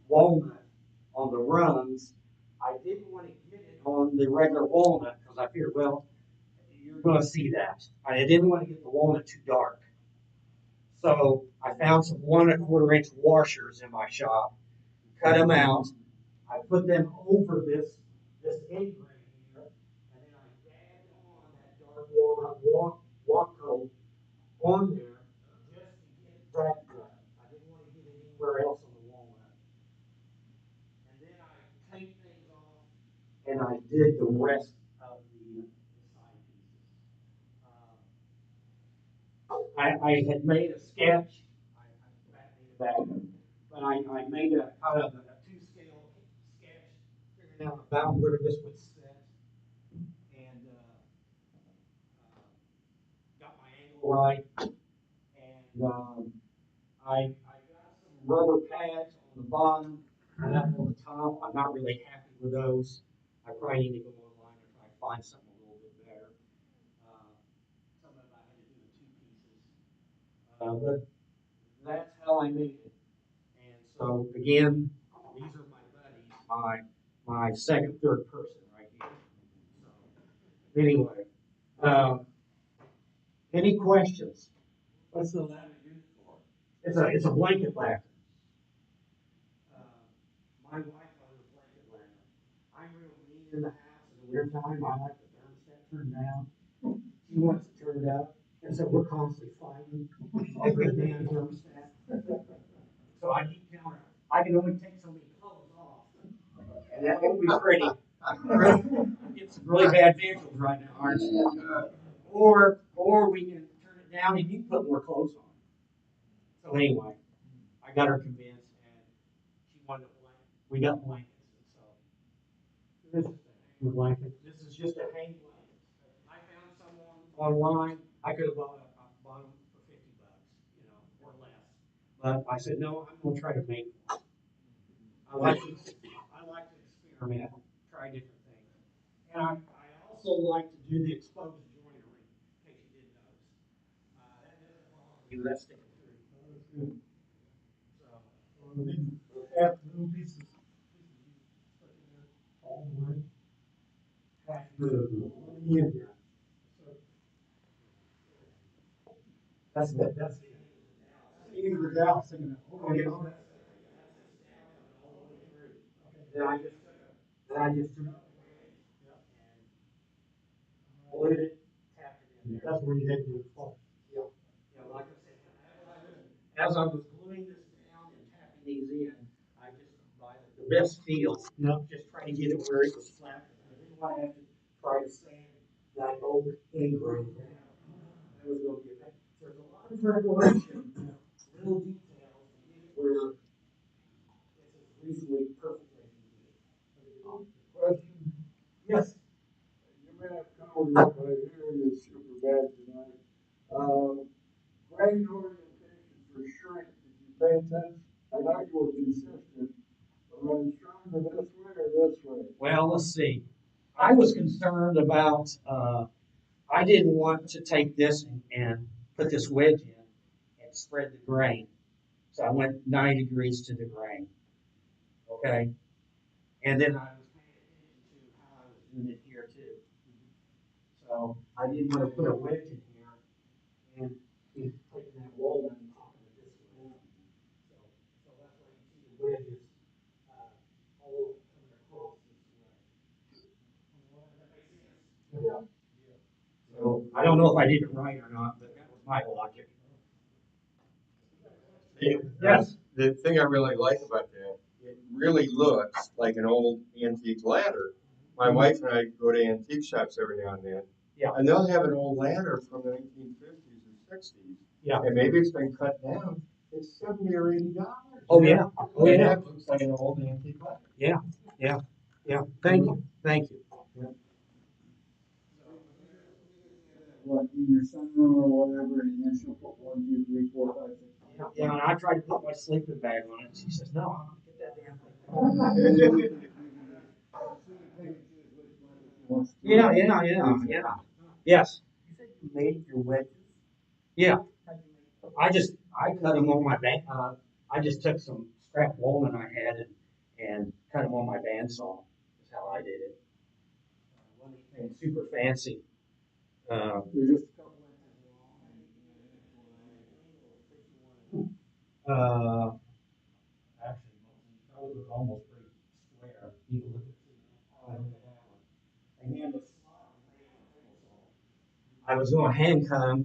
walnut on the rungs. I didn't want to get it on the regular walnut because I figured, well, you're going to see that. I didn't want to get the walnut too dark. So I found some 1¼ inch washers in my shop, cut them out. I put them over this end grain here, and then I dabbed on that dark walnut walk coat on there just to get that done. I didn't want to get it anywhere else on the walnut. And then I taped things off, and I did the rest of I had made a sketch. I but I made a kind of a two-scale sketch, figuring out about where this would sit, and got my angle right. And I got some rubber pads on the bottom and up on the top. I'm not really happy with those. I probably need to go online and try to find something a little bit better. Some of it I had to do in two pieces. But that's how I made it. And so again, these are my buddies, my second, third person right here. So anyway, any questions? What's the ladder used for? It's a blanket ladder. My wife owns a blanket ladder. I'm real mean in the house in the wintertime. I like the thermostat turned down. She wants to turn it up. And so we're constantly fighting over the damn thermostat. So I keep telling her, I can only take so many clothes off. And that won't be pretty. Get some really bad visuals right now, aren't you? Or we can turn it down and you can put more clothes on. So anyway, I got her convinced and she wanted a blanket. We got blankets. And so this is a hang blanket. This is just a hang blanket. I found someone online. I could have bought them for $50, or less. But I said, no, I'm going to try to make one. I like to experiment, try different things. And I also like to do the exposed joinery, in case you didn't notice. That doesn't bother me, that's sticking through. That's good. So, Half little pieces stuck in there all the way. half the Yeah. So, that's good. That's the even the gal singing that. oh, yeah. Then I just took it away and glued it, tapped it in there. That's where you had to do it. Yeah, like I said, as I was gluing this down and tapping these in, I just, by the best feel, just trying to get it where it was flat. I didn't want to have to try to sand that old ingrove down. That was going to be a pain. There's a lot of preparation, little details to get it where it's as reasonably perfect as you can get it. Question, Yes. you may have covered it, but I hear it is super bad tonight. Grain orientation for shrink, did you pay attention? I know you were consistent, but are you stronger this way or this way? Well, let's see. I was concerned about, I didn't want to take this and put this wedge in and spread the grain. So I went 90 degrees to the grain. Okay. And then I was paying attention to how I was doing it here too. So I didn't want to put a wedge in here and be taking that roll and popping it this way. So that's why you see the wedges all coming across this way. Does that make sense? Yeah. So I don't know if I did it right or not, but that was my logic. Yes. The thing I really like about that, it really looks like an old antique ladder. My wife and I go to antique shops every now and then. Yeah. And they'll have an old ladder from the 1950s or 60s. Yeah. And maybe it's been cut down. It's $70 or $80. Oh yeah. Oh And yeah. that looks like an old antique ladder. Yeah. Yeah. Yeah. Thank you. Thank you. What, in your sunroom or whatever, and then she'll put 1, 2, 3, 4, 5, 6. Yeah, and I tried to put my sleeping bag on it. She says, "No, I'm gonna get that damn thing." Yeah. Yes. You said you made your wedges? Yeah. I cut them on my band. I just took some scrap walnut I had and cut them on my bandsaw. Is how I did it. Wasn't anything super fancy. They're just a couple inches long. Actually, those was almost pretty square. You can look at that one. And then the slot was made on a table saw. I was going to hand cut them,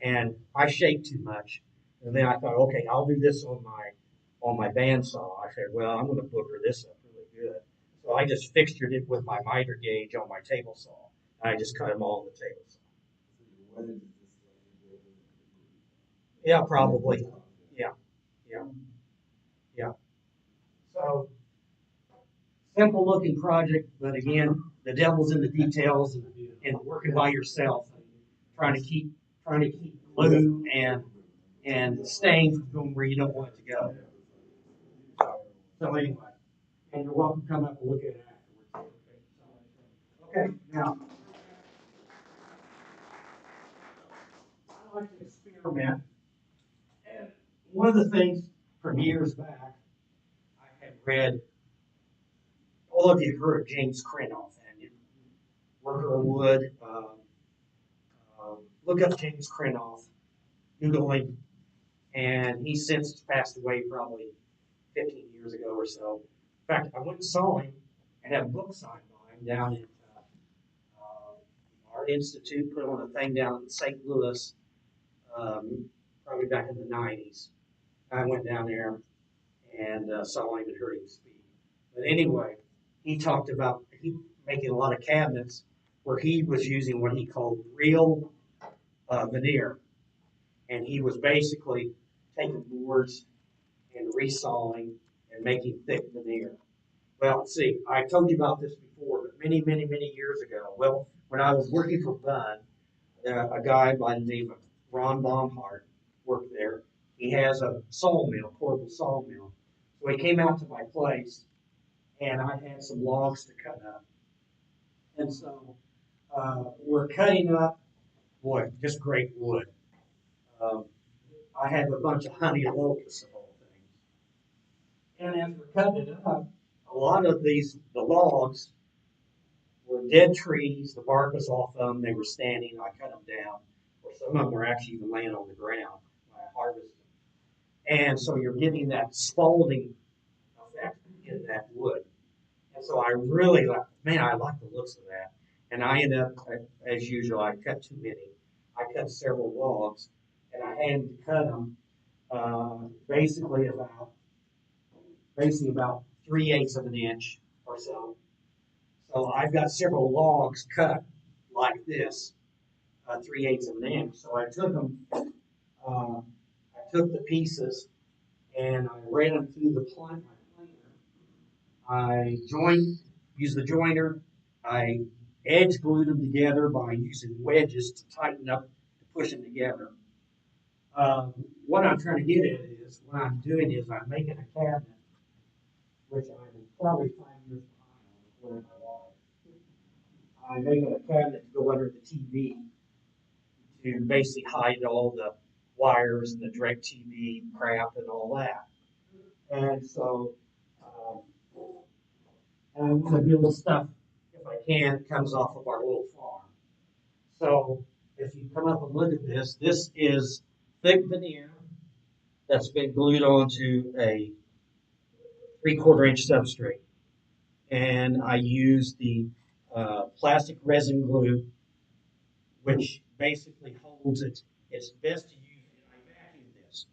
and I shaped too much. And then I thought, okay, I'll do this on my bandsaw. I said, well, I'm going to booger this up really good. So I just fixtured it with my miter gauge on my table saw. And I just cut them all on the table saw. Yeah, probably. Yeah, yeah, yeah. So simple looking project, but again, the devil's in the details and working by yourself, trying to keep glue and stain from going where you don't want it to go. So anyway, and you're welcome to come up and look at it afterwards. Okay, now I like to experiment, and one of the things from years back I had read. All of you have heard of James Crenoff, and you worker of wood. Look up James Crenoff, Google him, and he since passed away probably 15 years ago or so. In fact, I went and saw him and had a book signed by him down at Art Institute, put on a thing down in St. Louis, probably back in the 90s. I went down there and saw him and heard him speak. But anyway, he talked about he making a lot of cabinets where he was using what he called real veneer, and he was basically taking boards and resawing and making thick veneer. Well, see, I told you about this before, but many years ago. Well, when I was working for Bud, a guy by the name of Ron Baumhart worked there. He has a sawmill, portable sawmill. So he came out to my place, and I had some logs to cut up. And so we're cutting up, boy, just great wood. Um, I have a bunch of honey locusts of all things. And as we're cutting it up, a lot of the logs were dead trees. The bark was off them. They were standing. I cut them down. Or some of them were actually even laying on the ground when I harvested them. And so you're getting that spalding effect in that wood. And so I really like, man, I like the looks of that. And I ended up, as usual, I cut too many. I cut several logs, and I had to cut them uh, basically about 3/8 of an inch or so. So I've got several logs cut like this, 3/8 of an inch. So I took them, I took the pieces and I ran them through the planer. I used the joiner. I edge glued them together by using wedges to tighten up, to push them together. What I'm trying to get at is, what I'm doing is I'm making a cabinet, which I'm probably 5 years behind on according to law. I'm making a cabinet to go under the TV to basically hide all the wires and the direct TV crap and all that. And so, and I'm going to build stuff, if I can, comes off of our little farm. So if you come up and look at this, this is thick veneer that's been glued onto a 3/4 inch substrate. And I use the plastic resin glue, which basically holds it. It's best to use, I vacuum this.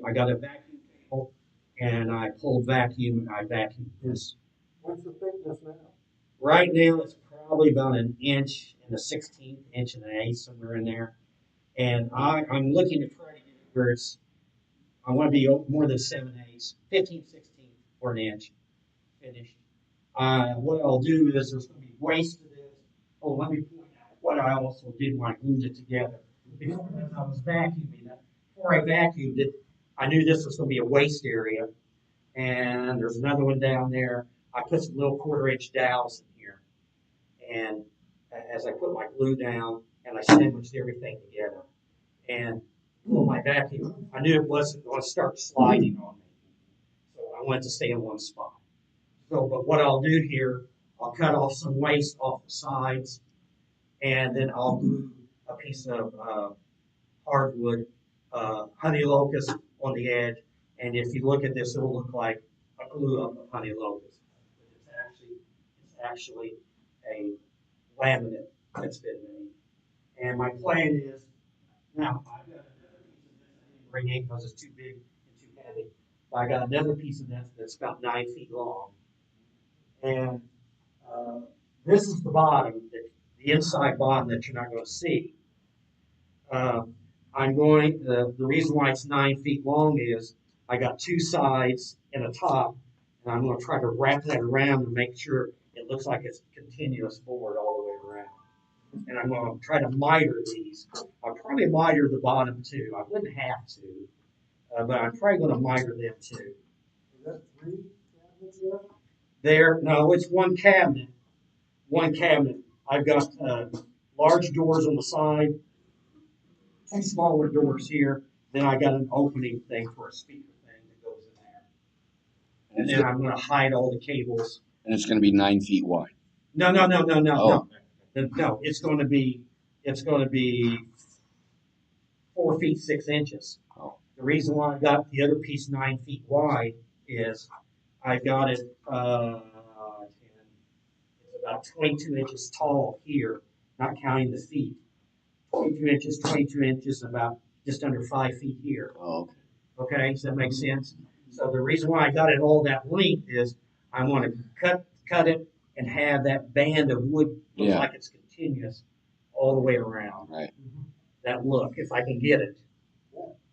I got a vacuum table and I pull vacuum and I vacuum this. What's the thickness now? Right now it's probably about an inch and a 16th, inch and an eighth, somewhere in there. And I'm looking to try to get it where I want to be more than 7/8, 15, 16 or an inch finished. What I'll do is there's going to be waste to this. Oh, let me point out what I also did when I glued it together. Before I was vacuuming it, before I vacuumed it, I knew this was going to be a waste area. And there's another one down there. I put some little 1/4 inch dowels in here. And as I put my glue down and I sandwiched everything together and pulled my vacuum, I knew it wasn't going to start sliding on me. So I wanted to stay in one spot. So, but what I'll do here, I'll cut off some waste off the sides, and then I'll glue a piece of hardwood honey locust on the edge. And if you look at this, it'll look like a glue up of honey locust. It's actually a laminate that's been made. And my plan is, now I've got another piece of this. I didn't bring it because it's too big and too heavy. But I got another piece of this that's about 9 feet long. And this is the bottom, the inside bottom that you're not going to see. the reason why it's 9 feet long is I got two sides and a top, and I'm gonna try to wrap that around and make sure it looks like it's continuous board all the way around. And I'm gonna try to miter these. I'll probably miter the bottom too. I wouldn't have to, but I'm probably gonna miter them too. Is that 3 cabinets there? No, it's one cabinet. One cabinet. I've got large doors on the side, two smaller doors here. Then I got an opening thing for a speaker thing that goes in there. And then I'm going to hide all the cables. And it's going to be 9 feet wide. No. Oh. No, it's going to be 4 feet 6 inches. Oh. The reason why I got the other piece 9 feet wide is I got it. It's about 22 inches tall here, not counting the feet. 22 inches, about just under 5 feet here. Oh, okay. Okay, does that make sense? So the reason why I got it all that length is I want to cut it and have that band of wood look like it's continuous all the way around. Right. That look, if I can get it,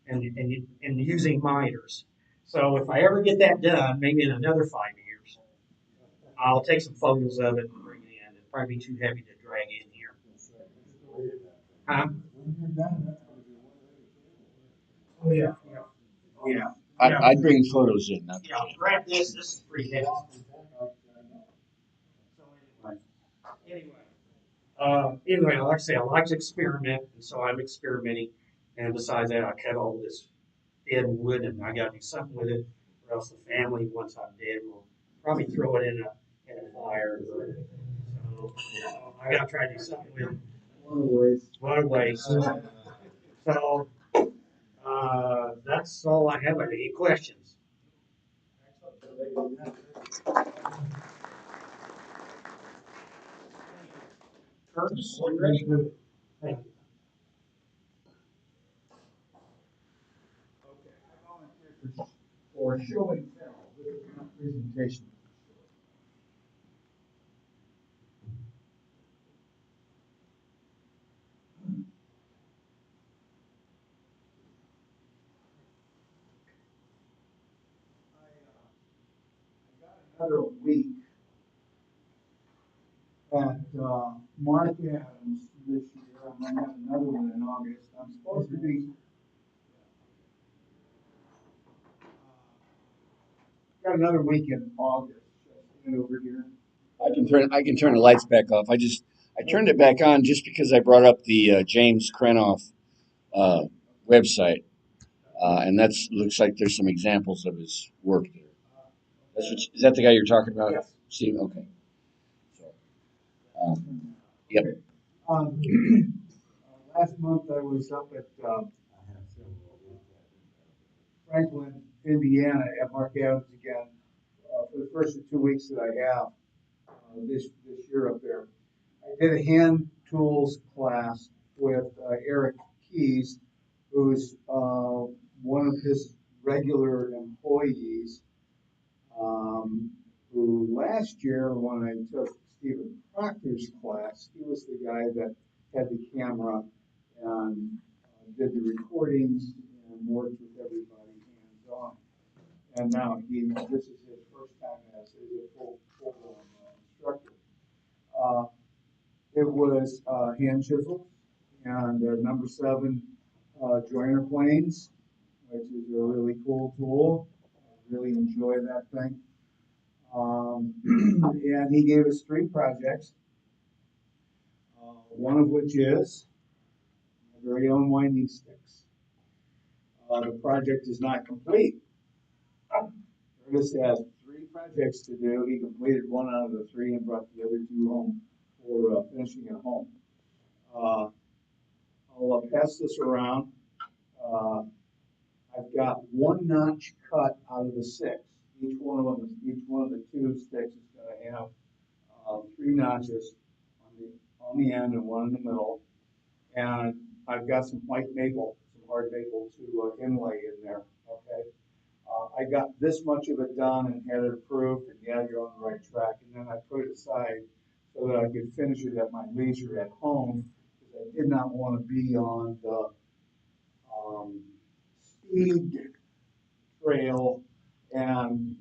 and using miters. So if I ever get that done, maybe in another 5 years, I'll take some photos of it and bring it in. It'll probably be too heavy to drag in here. Huh? Oh yeah. I'd bring photos in. Yeah, grab this. This is pretty heavy. So anyway, like I say, I like to experiment, and so I'm experimenting. And besides that, I cut all this dead wood, and I got to do something with it, or else the family, once I'm dead, will probably throw it in a fire. So I got to try to do something with it. What a waste. So that's all I have. Any questions? Curtis, you ready? Thank you. Okay, I volunteer for show and tell. This is not presentation. I got another week at Mark Adams this year. I'm gonna have another one in August. I'm supposed to be got another week in August. Stand over here. I can turn the lights back off. I turned it back on just because I brought up the James Krenoff website, and that's looks like there's some examples of his work there. Is that the guy you're talking about? Yes. See, okay. So, yep. Last month I was up at Franklin, Indiana, at Mark Adams again for the first of 2 weeks that I have this year up there. I did a hand tools class with Eric Keys, who's one of his regular employees. Who last year, when I took Stephen Proctor's class, he was the guy that had the camera and did the recordings and worked with everybody hands-on. And now this is his first time as a full-blown instructor. It was hand chisels and number 7 joiner planes, which is a really cool tool. I really enjoy that thing. And he gave us 3 projects, one of which is my very own winding sticks. The project is not complete. Curtis has 3 projects to do. He completed 1 out of the 3 and brought the other 2 home for finishing at home. I'll pass this around. I've got 1 notch cut out of the 6. Each one of the 2 sticks is going to have 3 notches on the end and 1 in the middle. And I've got some white maple, some hard maple to inlay in there. Okay. I got this much of it done and had it approved, and yeah, you're on the right track. And then I put it aside so that I could finish it at my leisure at home, because I did not want to be on the speed trail and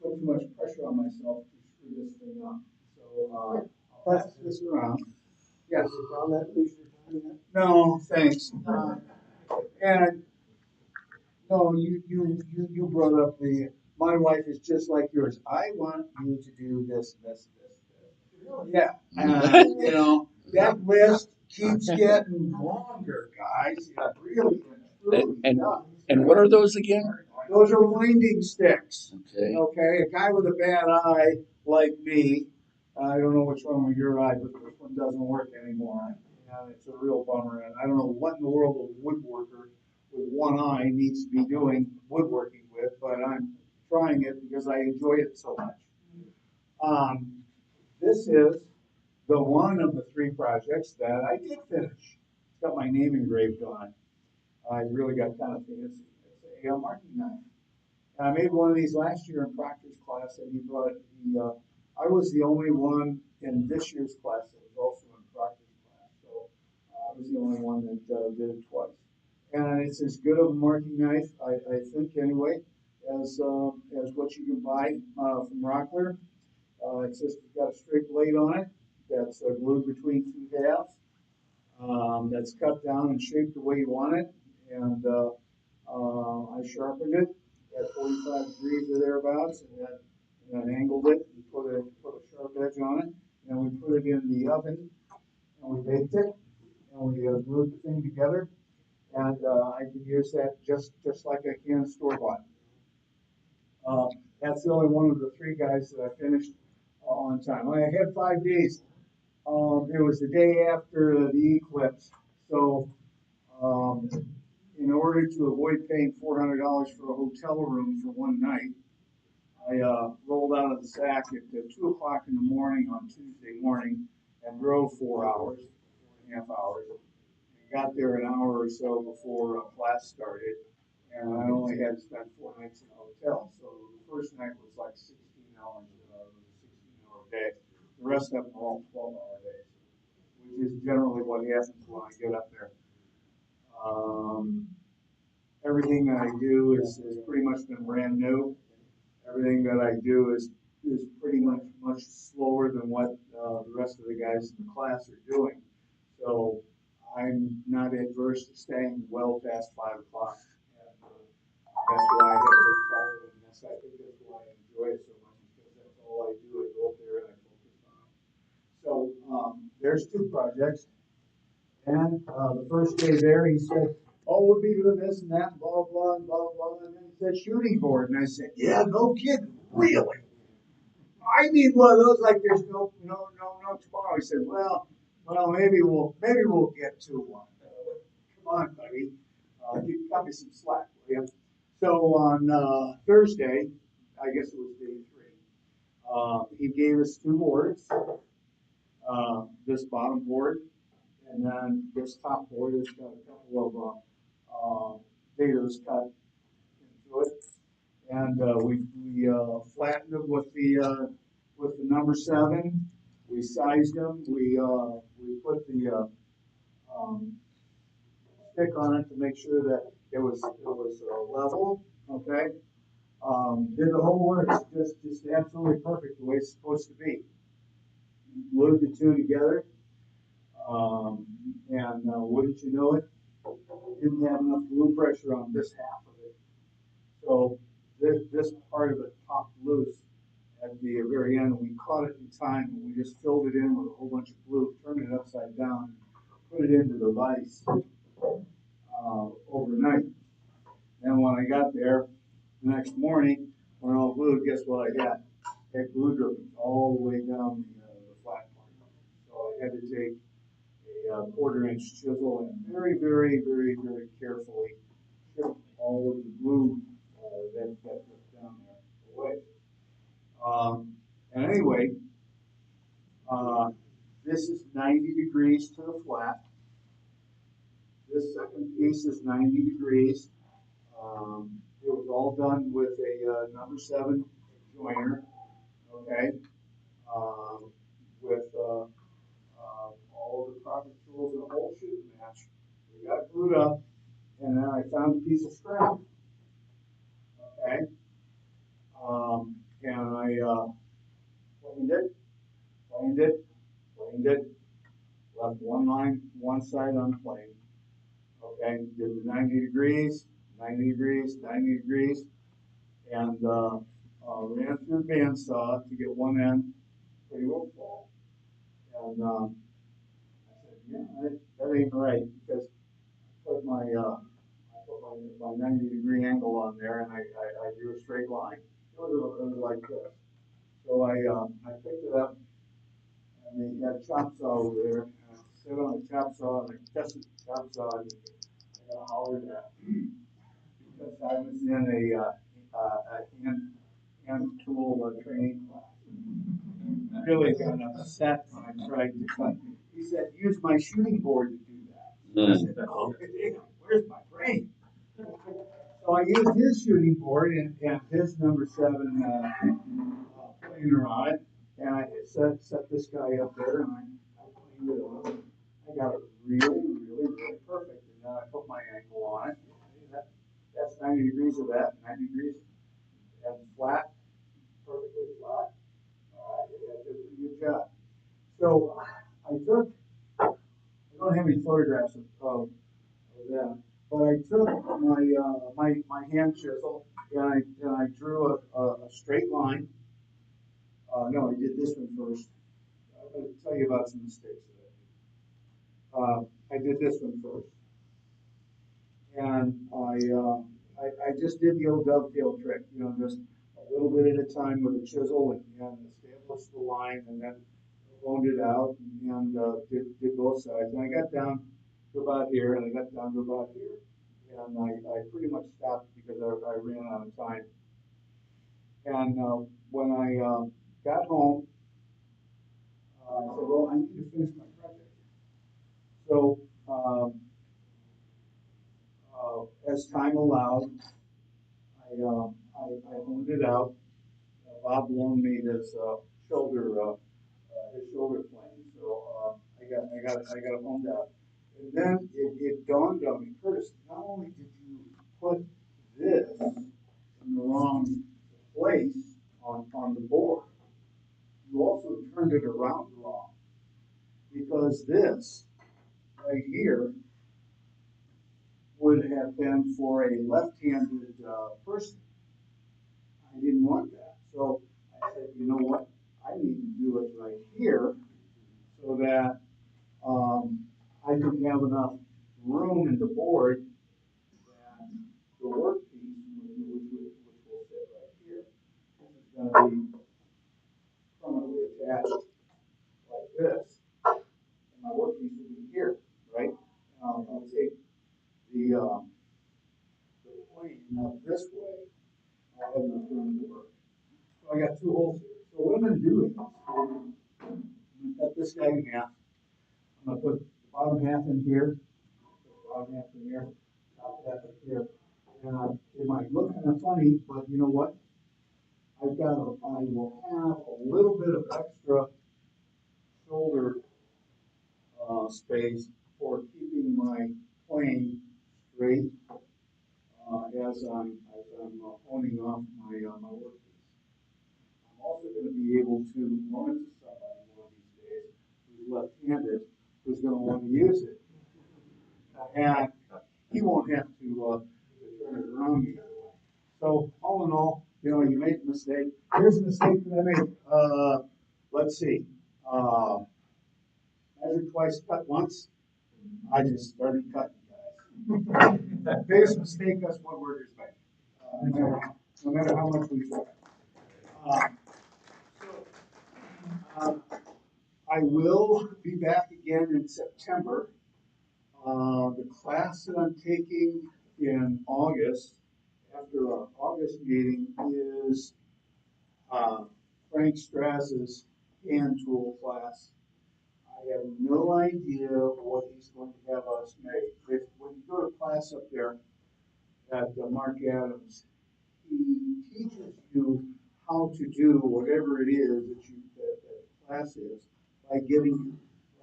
put too much pressure on myself to screw this thing up. So, I'll pass this around. Yes. Found that leisure time yet? No, thanks. And no, you brought up my wife is just like yours. I want you to do this. Yeah, you know, that list keeps getting longer, guys. It really And does. and what are those again? Those are winding sticks. Okay. Okay, a guy with a bad eye like me, I don't know what's wrong with your eye, but this one doesn't work anymore. And it's a real bummer. And I don't know what in the world a woodworker with one eye needs to be doing woodworking with, but I'm trying it because I enjoy it so much. This is the one of the three projects that I did finish. It's got my name engraved on it. I really got kind of fancy. It's a marking knife. And I made one of these last year in Proctor's class, and he brought it. I was the only one in this year's class that was also in Proctor's class, so I was the only one that did it twice. And it's as good of a marking knife, I think, anyway, as what you can buy from Rockler. It's just got a straight blade on it that's glued between two halves. That's cut down and shaped the way you want it, and I sharpened it at 45 degrees or thereabouts, and then angled it and put a sharp edge on it, and we put it in the oven, and we baked it, and we glued the thing together, and I can use that just like I can store bought. That's the only one of the three guys that I finished on time. I had 5 days. It was the day after the eclipse, so in order to avoid paying $400 for a hotel room for one night, I rolled out of the sack at 2 o'clock in the morning on Tuesday morning and drove 4 hours, 4.5 hours, and got there an hour or so before class started. And I only had to spend 4 nights in a hotel. So the first night was like 16 hours, it was a 16-hour day. The rest of them were all 12-hour days, which is generally what happens when I get up there. Everything that I do is pretty much been brand new. Everything that I do is pretty much slower than what the rest of the guys in the class are doing. So I'm not adverse to staying well past 5 o'clock. That's why I have this trouble, and I think that's why I enjoy it so much, because that's all I do. I go up there and I focus on it. So there's 2 projects, and the first day there, he said, "Oh, we'll be doing this and that, blah blah blah blah," and then he said shooting board, and I said, "Yeah, no kidding, really? I need one of those like there's no tomorrow." He said, "Well, maybe we'll get to one. Come on, buddy, cut me some slack, will you?" So on Thursday, I guess it was day 3, he gave us 2 boards. This bottom board, and then this top board has got a couple of data's cut into it, and we flattened them with the number 7. We sized them. We put the stick on it to make sure that it was level. Okay. Did the whole works just absolutely perfect the way it's supposed to be. Glued the 2 together, and wouldn't you know it, didn't have enough glue pressure on this half of it. So this part of it popped loose at the very end. We caught it in time, and we just filled it in with a whole bunch of glue, turned it upside down, put it into the vise overnight. And when I got there the next morning, when all glued, guess what I got? That glue dripping all the way down the flat part. So I had to take a 1/4-inch chisel and very, very, very, very carefully chip all of the glue that was down there away. And anyway, this is 90 degrees to the flat. This second piece is 90 degrees. It was all done with a number 7 joiner, okay, with all the proper tools and a whole shooting match. We got glued up, and then I found a piece of scrap, okay? And I, planed it, planed it, planed it, left one line, one side unplaned, okay? Did the 90 degrees, 90 degrees, 90 degrees, and, ran it through a bandsaw to get one end pretty well full. And, I said, yeah, that ain't right, because I put my 90-degree angle on there, and I drew a straight line. It was like this. So I picked it up, and they had a chop saw over there, and I sit on the chop saw, and I tested the chop saw, and I got hollered at because I was in a hand tool training class. Really got upset when I tried to cut. He said, use my shooting board to do that. I said, oh, where's my brain? So I used his shooting board and his number 7 planer on it, and I set this guy up there, and I planed it on. I got it really perfect, and then I put my angle on it. That's 90 degrees of that, 90 degrees, and flat, perfectly flat. I did a pretty good job. So I don't have any photographs of that, but I took my hand chisel and I drew a straight line. No, I did this one first. I'll tell you about some mistakes that I did this one first, and I just did the old dovetail trick, just a little bit at a time with a chisel and established the line, and then honed it out and did both sides. And I got down to about here, and I got down to about here. And I pretty much stopped because I ran out of time. And when I got home, I said, well, I need to finish my project. So as time allowed, I honed it out. Bob loaned me his shoulder plane, so I got it honed out. And then it dawned on me, Curtis, not only did you put this in the wrong place on the board, you also turned it around wrong. Because this right here would have been for a left-handed person. I didn't want that. So I said, you know what? I need to do it right here so that I can have enough room in the board that the workpiece, which will fit right here, is going to be permanently attached like this. And my workpiece will be here, right? I'll take the plane up this way. I'll have enough room to work. So I got 2 holes here. So what I'm going to do is I'm going to cut this guy in half. I'm going to put the bottom half in here, bottom half in here, top half in here. And it might look kind of funny, but you know what? I will have a little bit of extra shoulder space for keeping my plane straight as I'm honing off my workpiece. I'm also going to be able to loan it to somebody one of these days who's left-handed, who's going to want to use it, and he won't have to turn it around the other way. So all in all, you make a mistake. Here's a mistake that I made. Let's see. Measure twice, cut once. I just started cutting, guys. Biggest mistake us woodworkers make. No matter how much we try. I will be back again in September. The class that I'm taking in August, after our August meeting, is Frank Strass's hand tool class. I have no idea what he's going to have us make. When you go to class up there at Mark Adams, he teaches you how to do whatever it is that the class is by giving you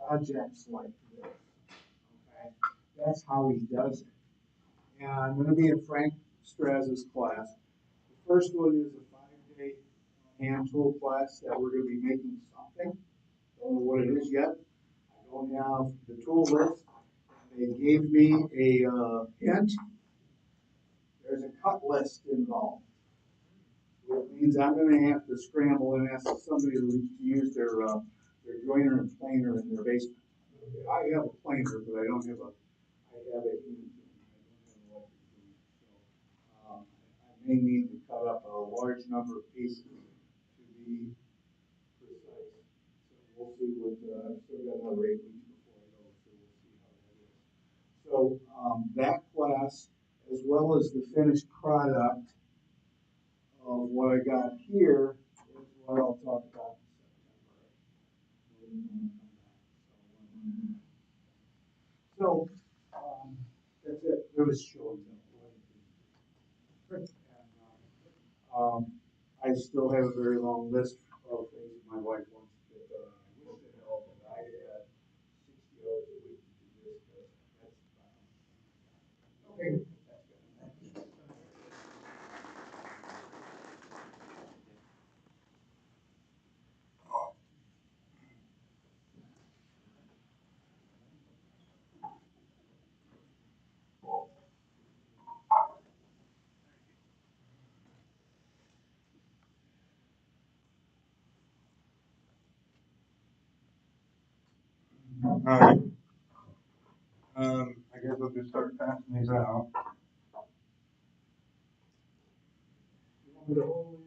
projects like this. Okay, that's how he does it. and I'm gonna be in Frank Straz's class. The first one is a 5-day hand tool class that we're gonna be making something. Don't know what it is yet. I don't have the tool list. They gave me a hint. There's a cut list involved, which means I'm gonna have to scramble and ask somebody to use their joiner and planer in their basement. I have a planer, but I don't have a, I have a unit. I don't have an electric unit. So, I may need to cut up a large number of pieces to be precise. So we'll see what, I've still got another 8 weeks before I go, so we'll see how that is. So, that class, as well as the finished product of what I got here, is what I'll talk about in September. So, that's it. It was short. I still have a very long list of things my wife wants to get done. I wish to hell that I had 60 hours a week to do this, but that's, okay. All right. I guess I'll just start passing these out. Absolutely.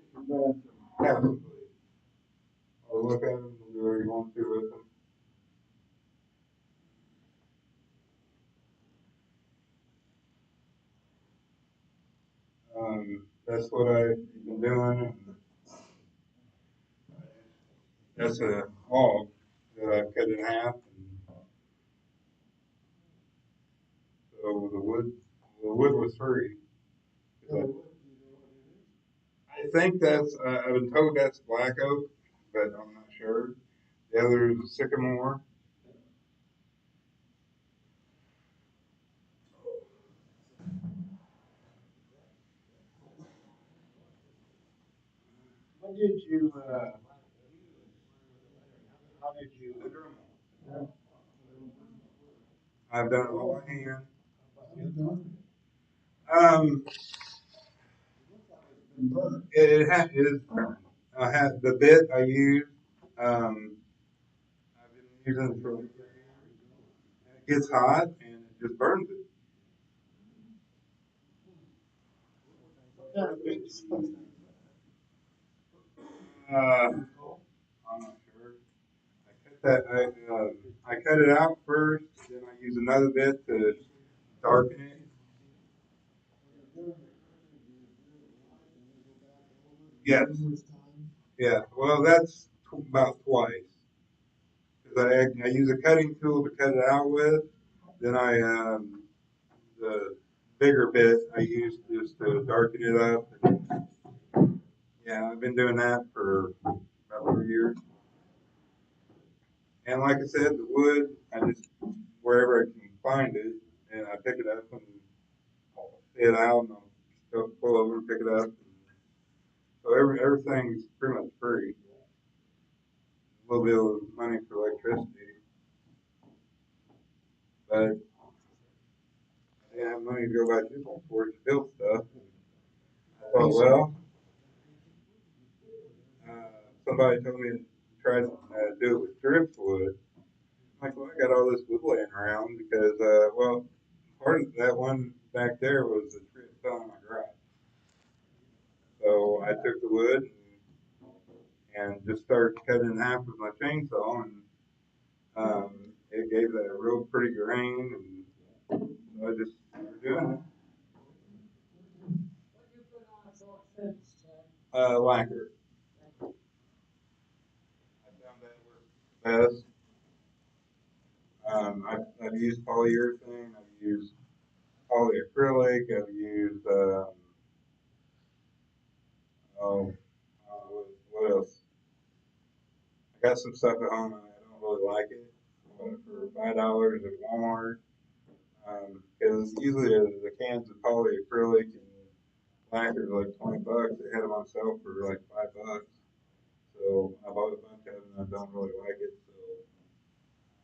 I'll look at them and do whatever you want to with them. That's what I've been doing. That's a hog that I've cut in half. And so the wood was free. I think that's, I've been told that's black oak, but I'm not sure. The other is a sycamore. What did you, how did you? I've done it all by hand. Um, it is burned. I had the bit I used. I've been using it for like 3 years. And it gets hot and it just burns it. What kind of bits? I'm not sure. I cut it out first, then I use another bit to darken it. Yes. Yeah. Well, that's about twice. Because I use a cutting tool to cut it out with. Then the bigger bit I use just to darken it up. Yeah, I've been doing that for about 3 years. And like I said, the wood, I just, wherever I can find it, and I pick it up and lay it out, and I'll go pull over and pick it up. So everything's pretty much free. A little bit of money for electricity, but I didn't have money to go buy chips for it to build stuff. I thought, well, somebody told me to try to do it with driftwood. I'm like, well, I got all this wood laying around because, well, part of that one back there was a tree that fell in my garage. So I took the wood and just started cutting in half with my chainsaw, and it gave that a real pretty grain, and so I just started doing it. Lacquer. I found that works best. I've used polyurethane. I've used polyacrylic. I've used oh, what else? I got some stuff at home. I don't really like it, but for $5 at Walmart, Cause usually the cans of polyacrylic and lacquer are like $20. They had them on sale for like $5. So I bought a bunch of them and I don't really like it, so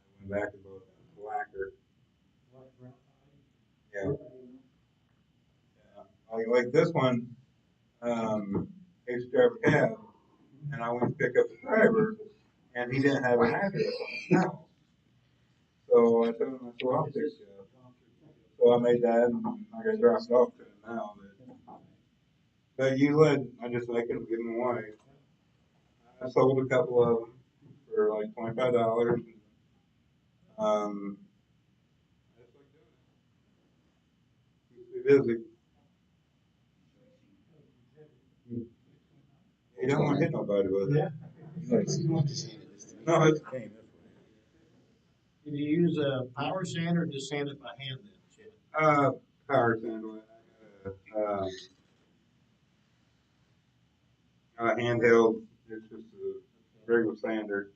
I went back and bought lacquer. Yeah. Yeah. Like this one, I used to drive a cab and I went to pick up the driver and he didn't have an address on the house. So I told him, I said, well, I'll pick you up. So I made that and I got dropped off to him now. But usually I just make them, give them away. I sold a couple of them for like $25. I just like doing it. Keeps me busy. You don't want to hit nobody with it. No, it's came this way. Did you use a power sander or just sand it by hand then, Chip? Power sandwich. I got a handheld. It's just a regular sander.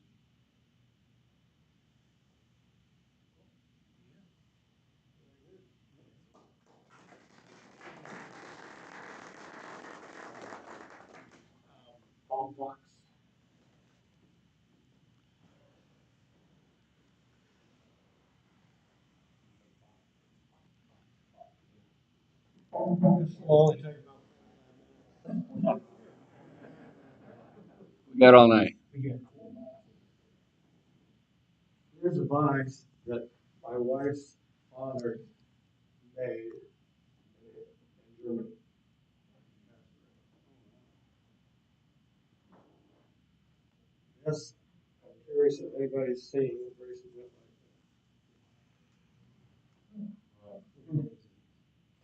Complex. We got all night. Here's a box that my wife's father made in Germany. Yes, I'm curious if anybody's seen a bracelet like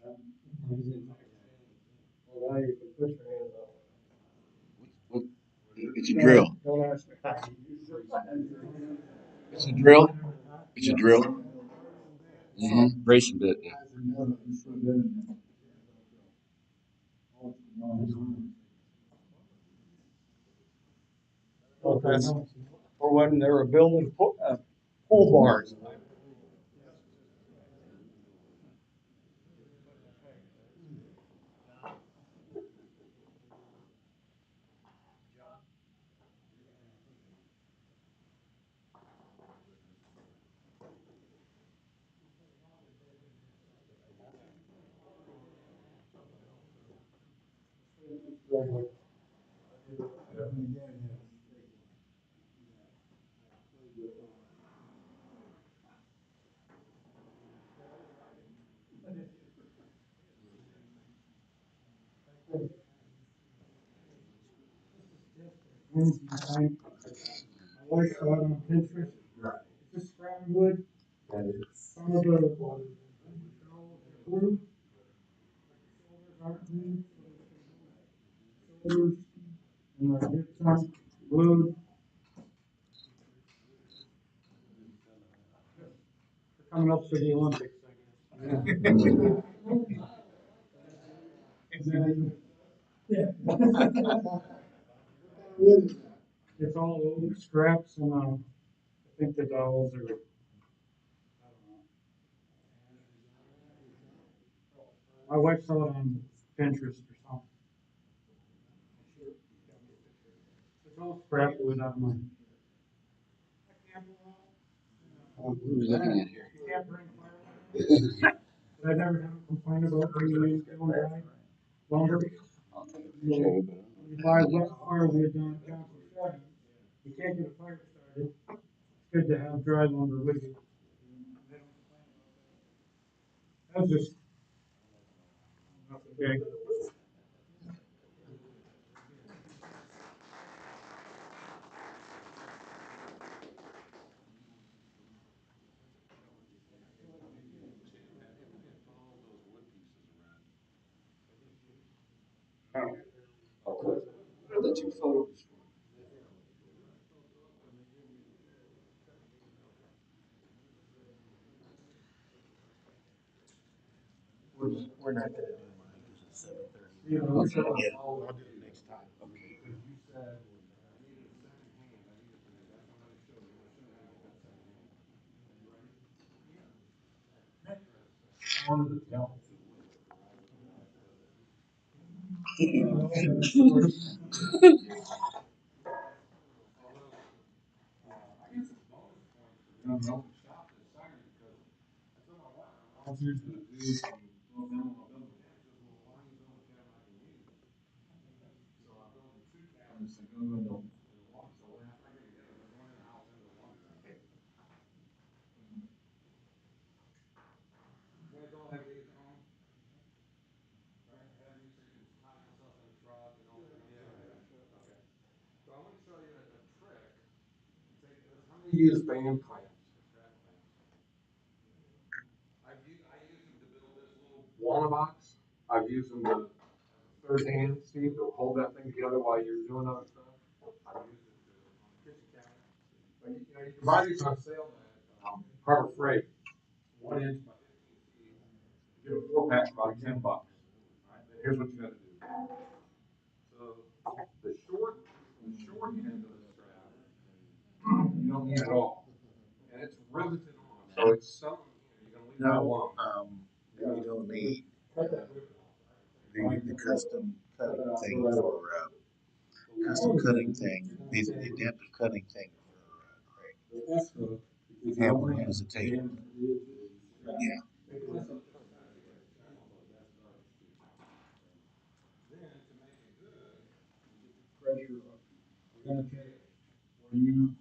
that. Well, now you can put your hands on it. It's a drill. Don't ask me. It's a drill. It's a drill. Bracing bit. Yeah. Well, that's for when they were building pole barns. My wife saw it on Pinterest. It's just scrap wood. Some of the blue, aren't blue. Shoulders, and my hips aren't blue. They're coming up for the Olympics, I guess. Exactly. Yeah. It's all old scraps and, I think the dowels are, I don't know. My wife saw it on Pinterest or something. It's all scrap wood out of mine. Who's looking at here? Can't bring fire. I never have a complaint about bringing in lumber. You buy wet firewood down at Council Shop, you can't get a fire started. It's good to have dry lumber with you. That's just. Okay. What are the two photos? We're not gonna do mine because it's 7:30. You know, Yeah, I'll do it next time. one of the devils. I was using the dude from Little Animal Building. Well, why are you building a cabinet I can use? So I'm building two cabinets that go into one. So when I get together, they're going in the house into one. You guys all have these on? Right? Have these so you can tie myself in the truck and all that? Yeah. Okay. So I'm gonna show you a trick. Take this. How many use band clamps? Strap clamps. I use them to build this little Wanna box. I've used them to, as a third hand, Steve, to hold that thing together while you're doing other stuff. I've used it to, on the kitchen cabinet. But you know, you can buy these on sale at Harbor Freight. 1 inch by 15 feet. You get a 4-pack for about $10. All right, but here's what you got to do. So the short end of the strap, you don't need at all, and it's riveted on. So it's sewn. You're gonna leave that alone. You don't need the custom cutting thing for custom cutting thing. The adaptive cutting thing for Craig. Have one as a table. Yeah. Then to make it good, you get the pressure up. We're gonna take where you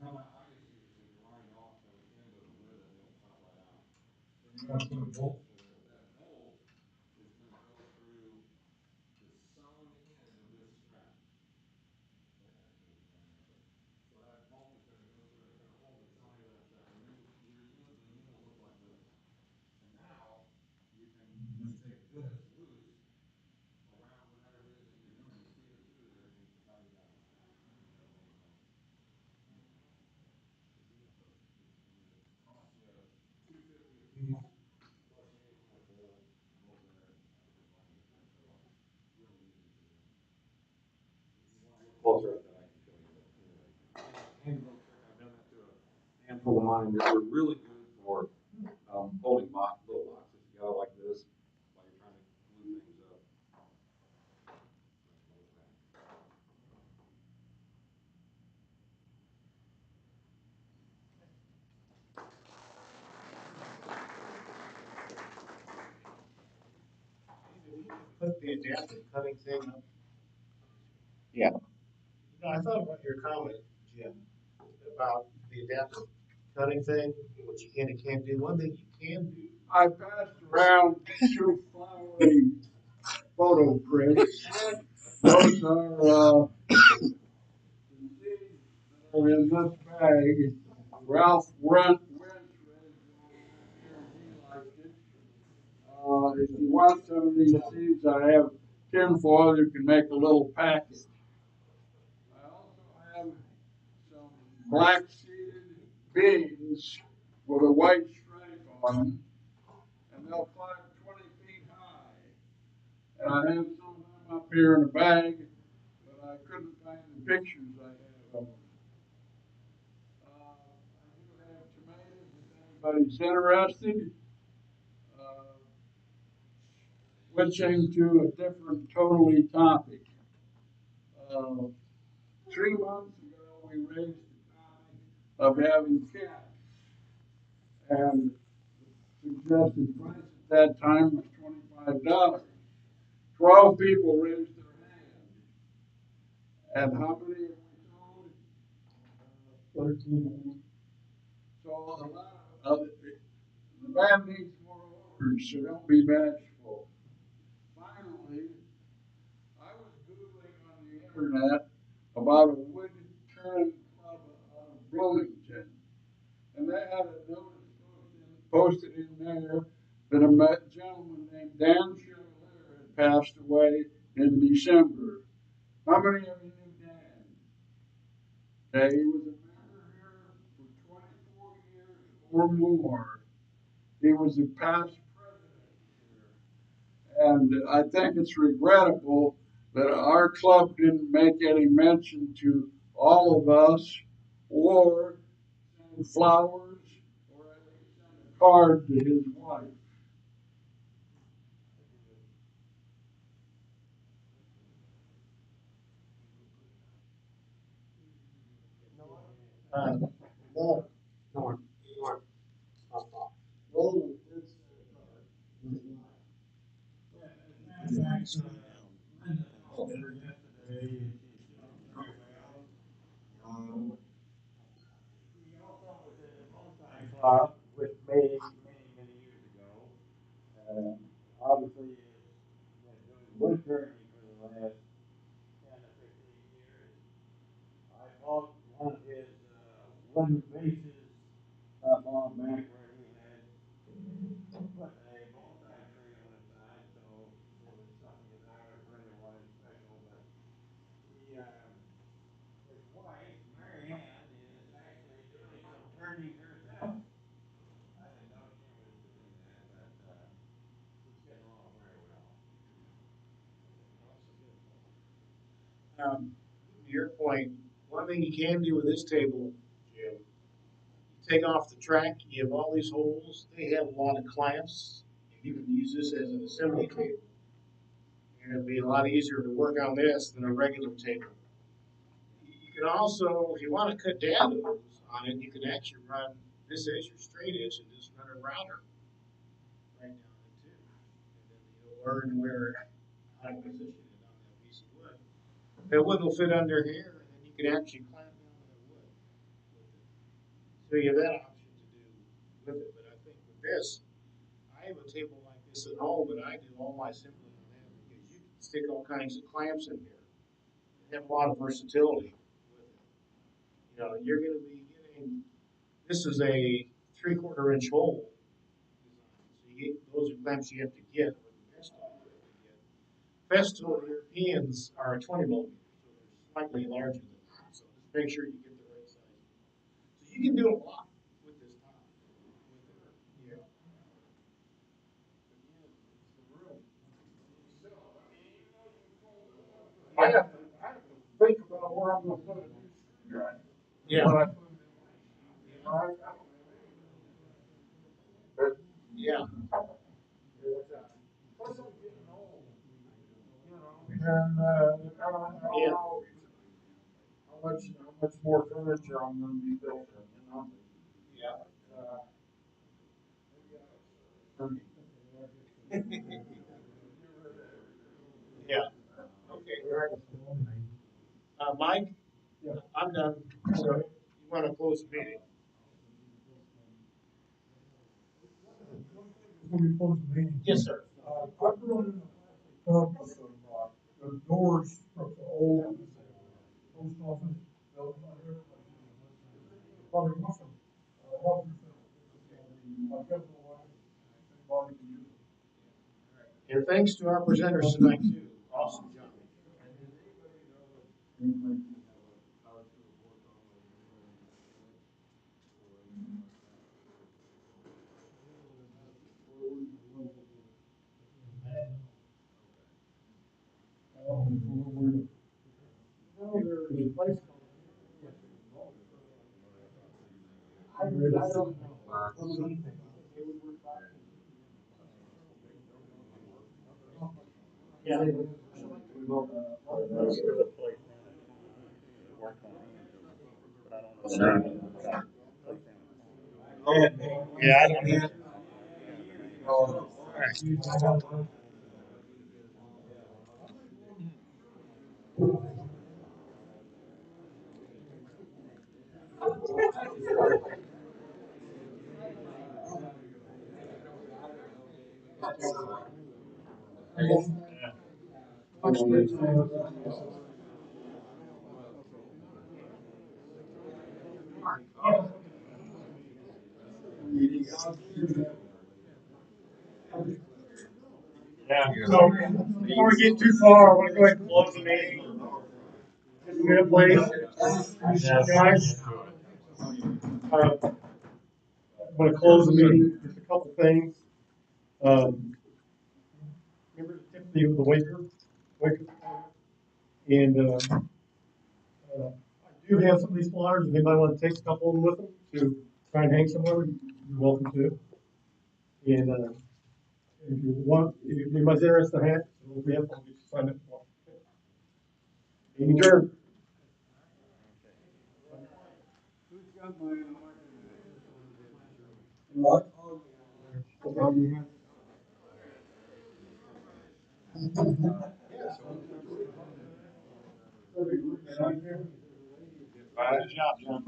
come out. I just usually grind off the end of the rivet and it'll pop right out. Then you're gonna put a bolt through it. That bolt is gonna go through the sewn end of this strap. So that bolt is gonna go through. It's gonna hold the side of that strap. And then your unit will look like this. And now you can just take this loose around whatever it is that you're doing. You feed it through there and you can tighten it down. Costs you $2.50 a piece plus the 8.4 bolt there. Really easy to do. If you want to look closer at that, I can show you that. Handy little trick. I've done that to a handful of mine. They're really good for holding little boxes together like this while you're trying to glue things up. Put the adaptive cutting thing up. Yeah. You know, I thought about your comment, Jim, about the adaptive cutting thing, what you can and can't do. One thing you can do. I passed around 2 flowery photo prints. Those are in this bag. Ralph Wentz liked it. If you want some of these seeds, I have tinfoil. You can make a little packet. I also have some black seeded beans with a white stripe on them, and they'll climb 20 feet high. And I have some of them up here in a bag, but I couldn't find the pictures I have of them. I do have tomatoes if anybody's interested. Switching to a different totally topic. 3 months ago, we raised the topic of having cats, and the suggested price at that time was $25. 12 people raised their hand, and how many have we sold? 13. So a lot of the man needs more orders, so don't be bashful. Finally, I was Googling on the internet about a wood turning club out of Bloomington, and they had a notice posted in there that a gentleman named Dan Chevalier had passed away in December. How many of you knew Dan? Okay, he was a member here for 24 years or more. He was a past president here. And I think it's regrettable that our club didn't make any mention to all of us or send flowers or at least send a card to his wife. Norm. Norm. Roland, it's, Club, which many, many, many years ago. Obviously, been doing woodworking for the last 10 or 15 years. I bought one of his wooden bases not long back where he had put a multi-tree on the side, so it was something that I really wanted special. But he, his wife, Mary Ann, is actually doing some turning herself. I didn't know she was doing that, but she's getting along very well. To your point, one thing you can do with this table, Jim, you take off the track, you have all these holes, they have a lot of clamps, and you can use this as an assembly table. And it'd be a lot easier to work on this than a regular table. You can also, if you want to cut down on it, you can actually run this as your straight edge and just run a router right down it too. And then you'll learn where how to position it on that piece of wood. That wood will fit under here, and then you can actually clamp down that wood with it. So you have that option to do with it. But I think with this, I have a table like this at home, but I do all my assembly on that because you can stick all kinds of clamps in here. They have a lot of versatility with it. You know, you're going to be getting, this is a 3/4 inch hole design. So you get, those are clamps you have to get, or the best tool you have to get. Festool Europeans are 20 millimeters, so they're slightly larger than that. So just make sure you get the right size. So you can do a lot with this top. Yeah. I have to think about where I'm gonna put a new screwdriver. Yeah. When I put it in, I don't have it. Yeah. Plus I'm getting old, and, I don't Yeah. know how much more furniture I'm gonna be building. Yeah. Yeah. Okay. Mike, I'm done. So you want to close the meeting? Before we close the meeting. Yes, sir. I brought in a tub of the doors from the old post office building out here. Probably want some help yourself. I've got the line, anybody can use it. And thanks to our presenters tonight too. Awesome job. Yeah. Yeah, I don't know. Yeah. So before we get too far, I want to go ahead and close the meeting. Just a minute, please. Guys. I want to close the meeting. Just a couple things. Remember the Tiffany of the Waker. And I do have some of these flyers. If anybody want to take a couple of them with them to try and hang somewhere, you're welcome to. And if you want, if anybody's interested in that, we'll be able to get you signed up for it. Meeting adjourned. Good job, John.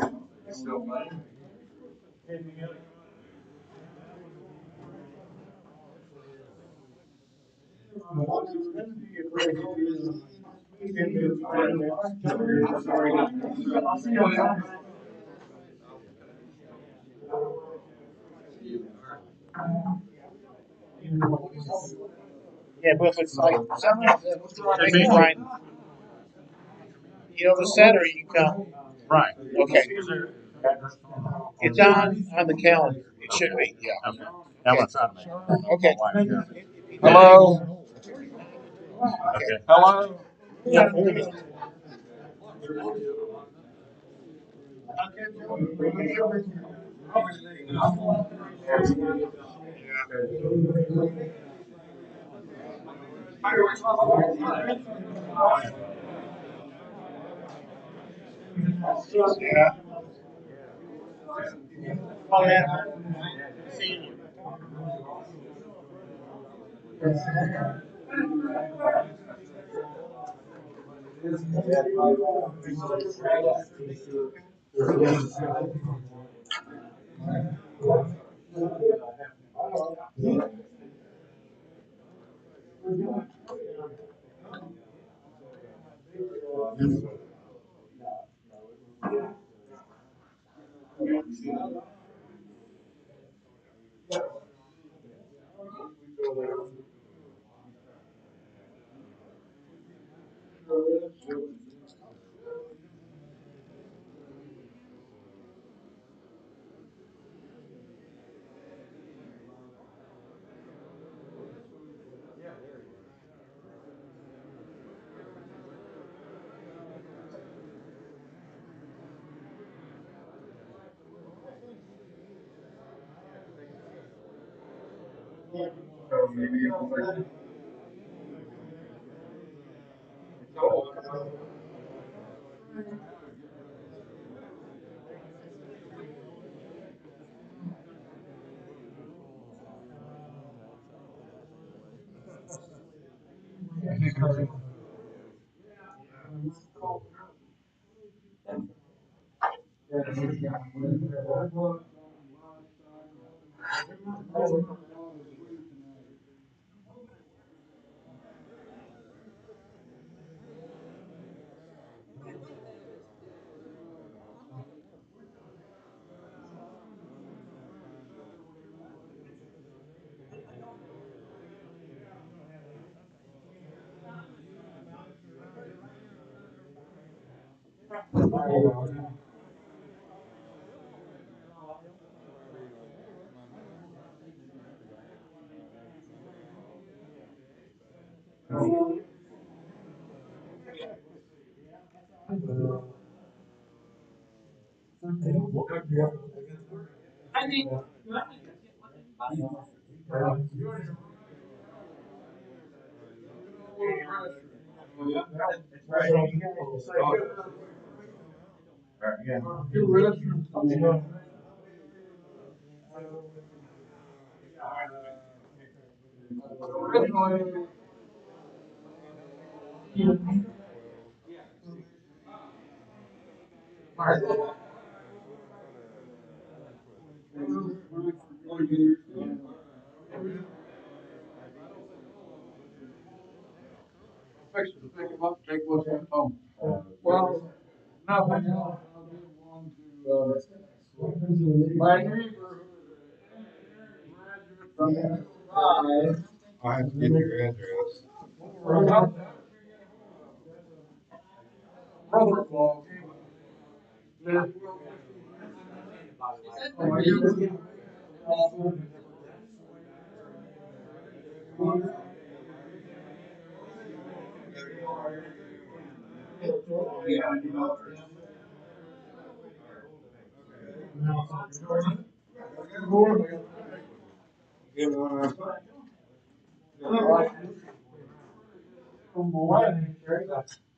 Yeah, but if it's like something that big grind, you know the set or you come? Right. Okay. It's on the calendar. It should be, yeah. Okay. That one's on me. Okay. Hello? Okay. Hello? Yeah. Yeah. Oh, yeah. See you. I have to get your address. Get one.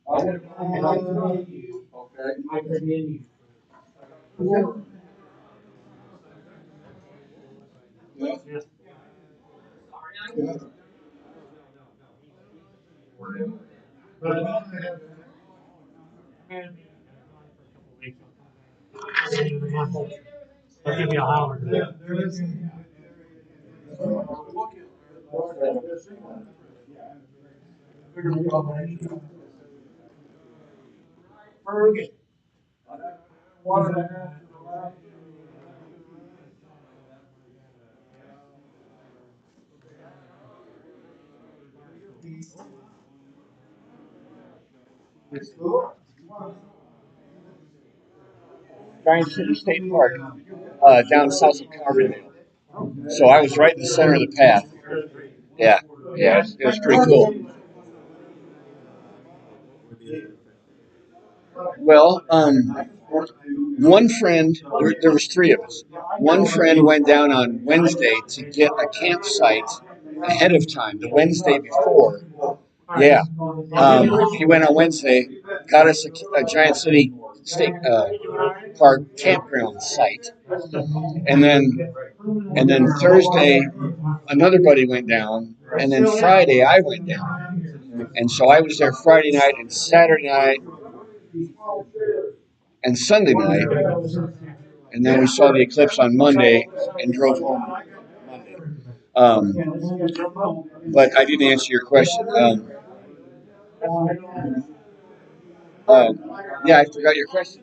I could hear you. I'll give you a holler. Giant City State Park, down south of Carbondale. So I was right in the center of the path. Yeah, yeah, it was pretty cool. Well, one friend, there was three of us. One friend went down on Wednesday to get a campsite ahead of time, the Wednesday before. Yeah, he went on Wednesday, got us a Giant City State Park campground site, and then Thursday another buddy went down, and then Friday I went down, and so I was there Friday night and Saturday night and Sunday night, and then we saw the eclipse on Monday and drove home Monday. But I didn't answer your question. Yeah, I forgot your question.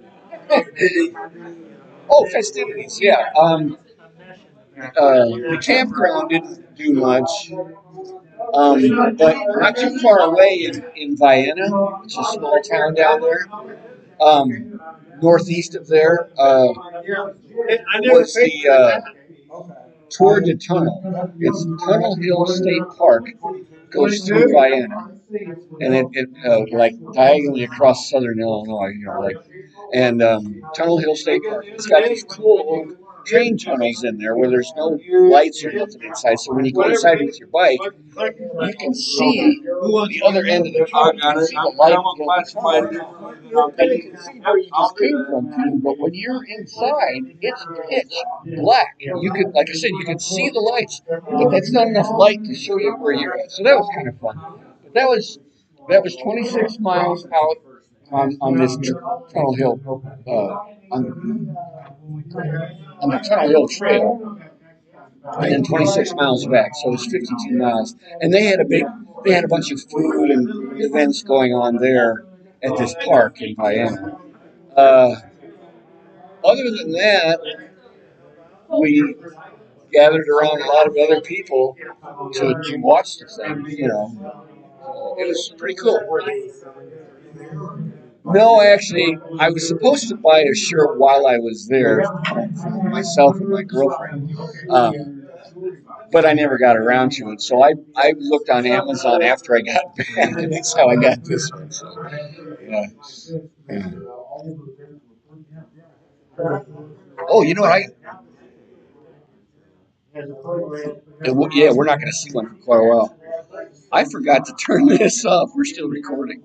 Oh, festivities. Yeah. The campground didn't do much, but not too far away in Vienna, which is a small town down there, northeast of there, was the Tour de Tunnel. It's Tunnel Hill State Park, goes through Vienna, and it like diagonally across southern Illinois, and Tunnel Hill State Park. It's got these cool old train tunnels in there where there's no lights or nothing inside. So when you go inside with your bike, you can see the other end of the tunnel. You can see the light at the end of the tunnel. And you can see where you just came from too. But when you're inside, it's pitch black. You could, like I said, you can see the lights, but that's not enough light to show you where you're at. So that was kind of fun. But that was 26 miles out on this Tunnel Hill on the Tunnel Hill Trail, and then 26 miles back. So it was 52 miles, and they had a bunch of food and events going on there at this park in Vienna. Other than that, we gathered around a lot of other people to watch the thing. It was pretty cool. No, actually, I was supposed to buy a shirt while I was there for myself and my girlfriend, but I never got around to it. So I looked on Amazon after I got back, and that's how I got this one. So, yeah. Yeah. Oh, you know what? Yeah, we're not going to see one for quite a while. I forgot to turn this off. We're still recording.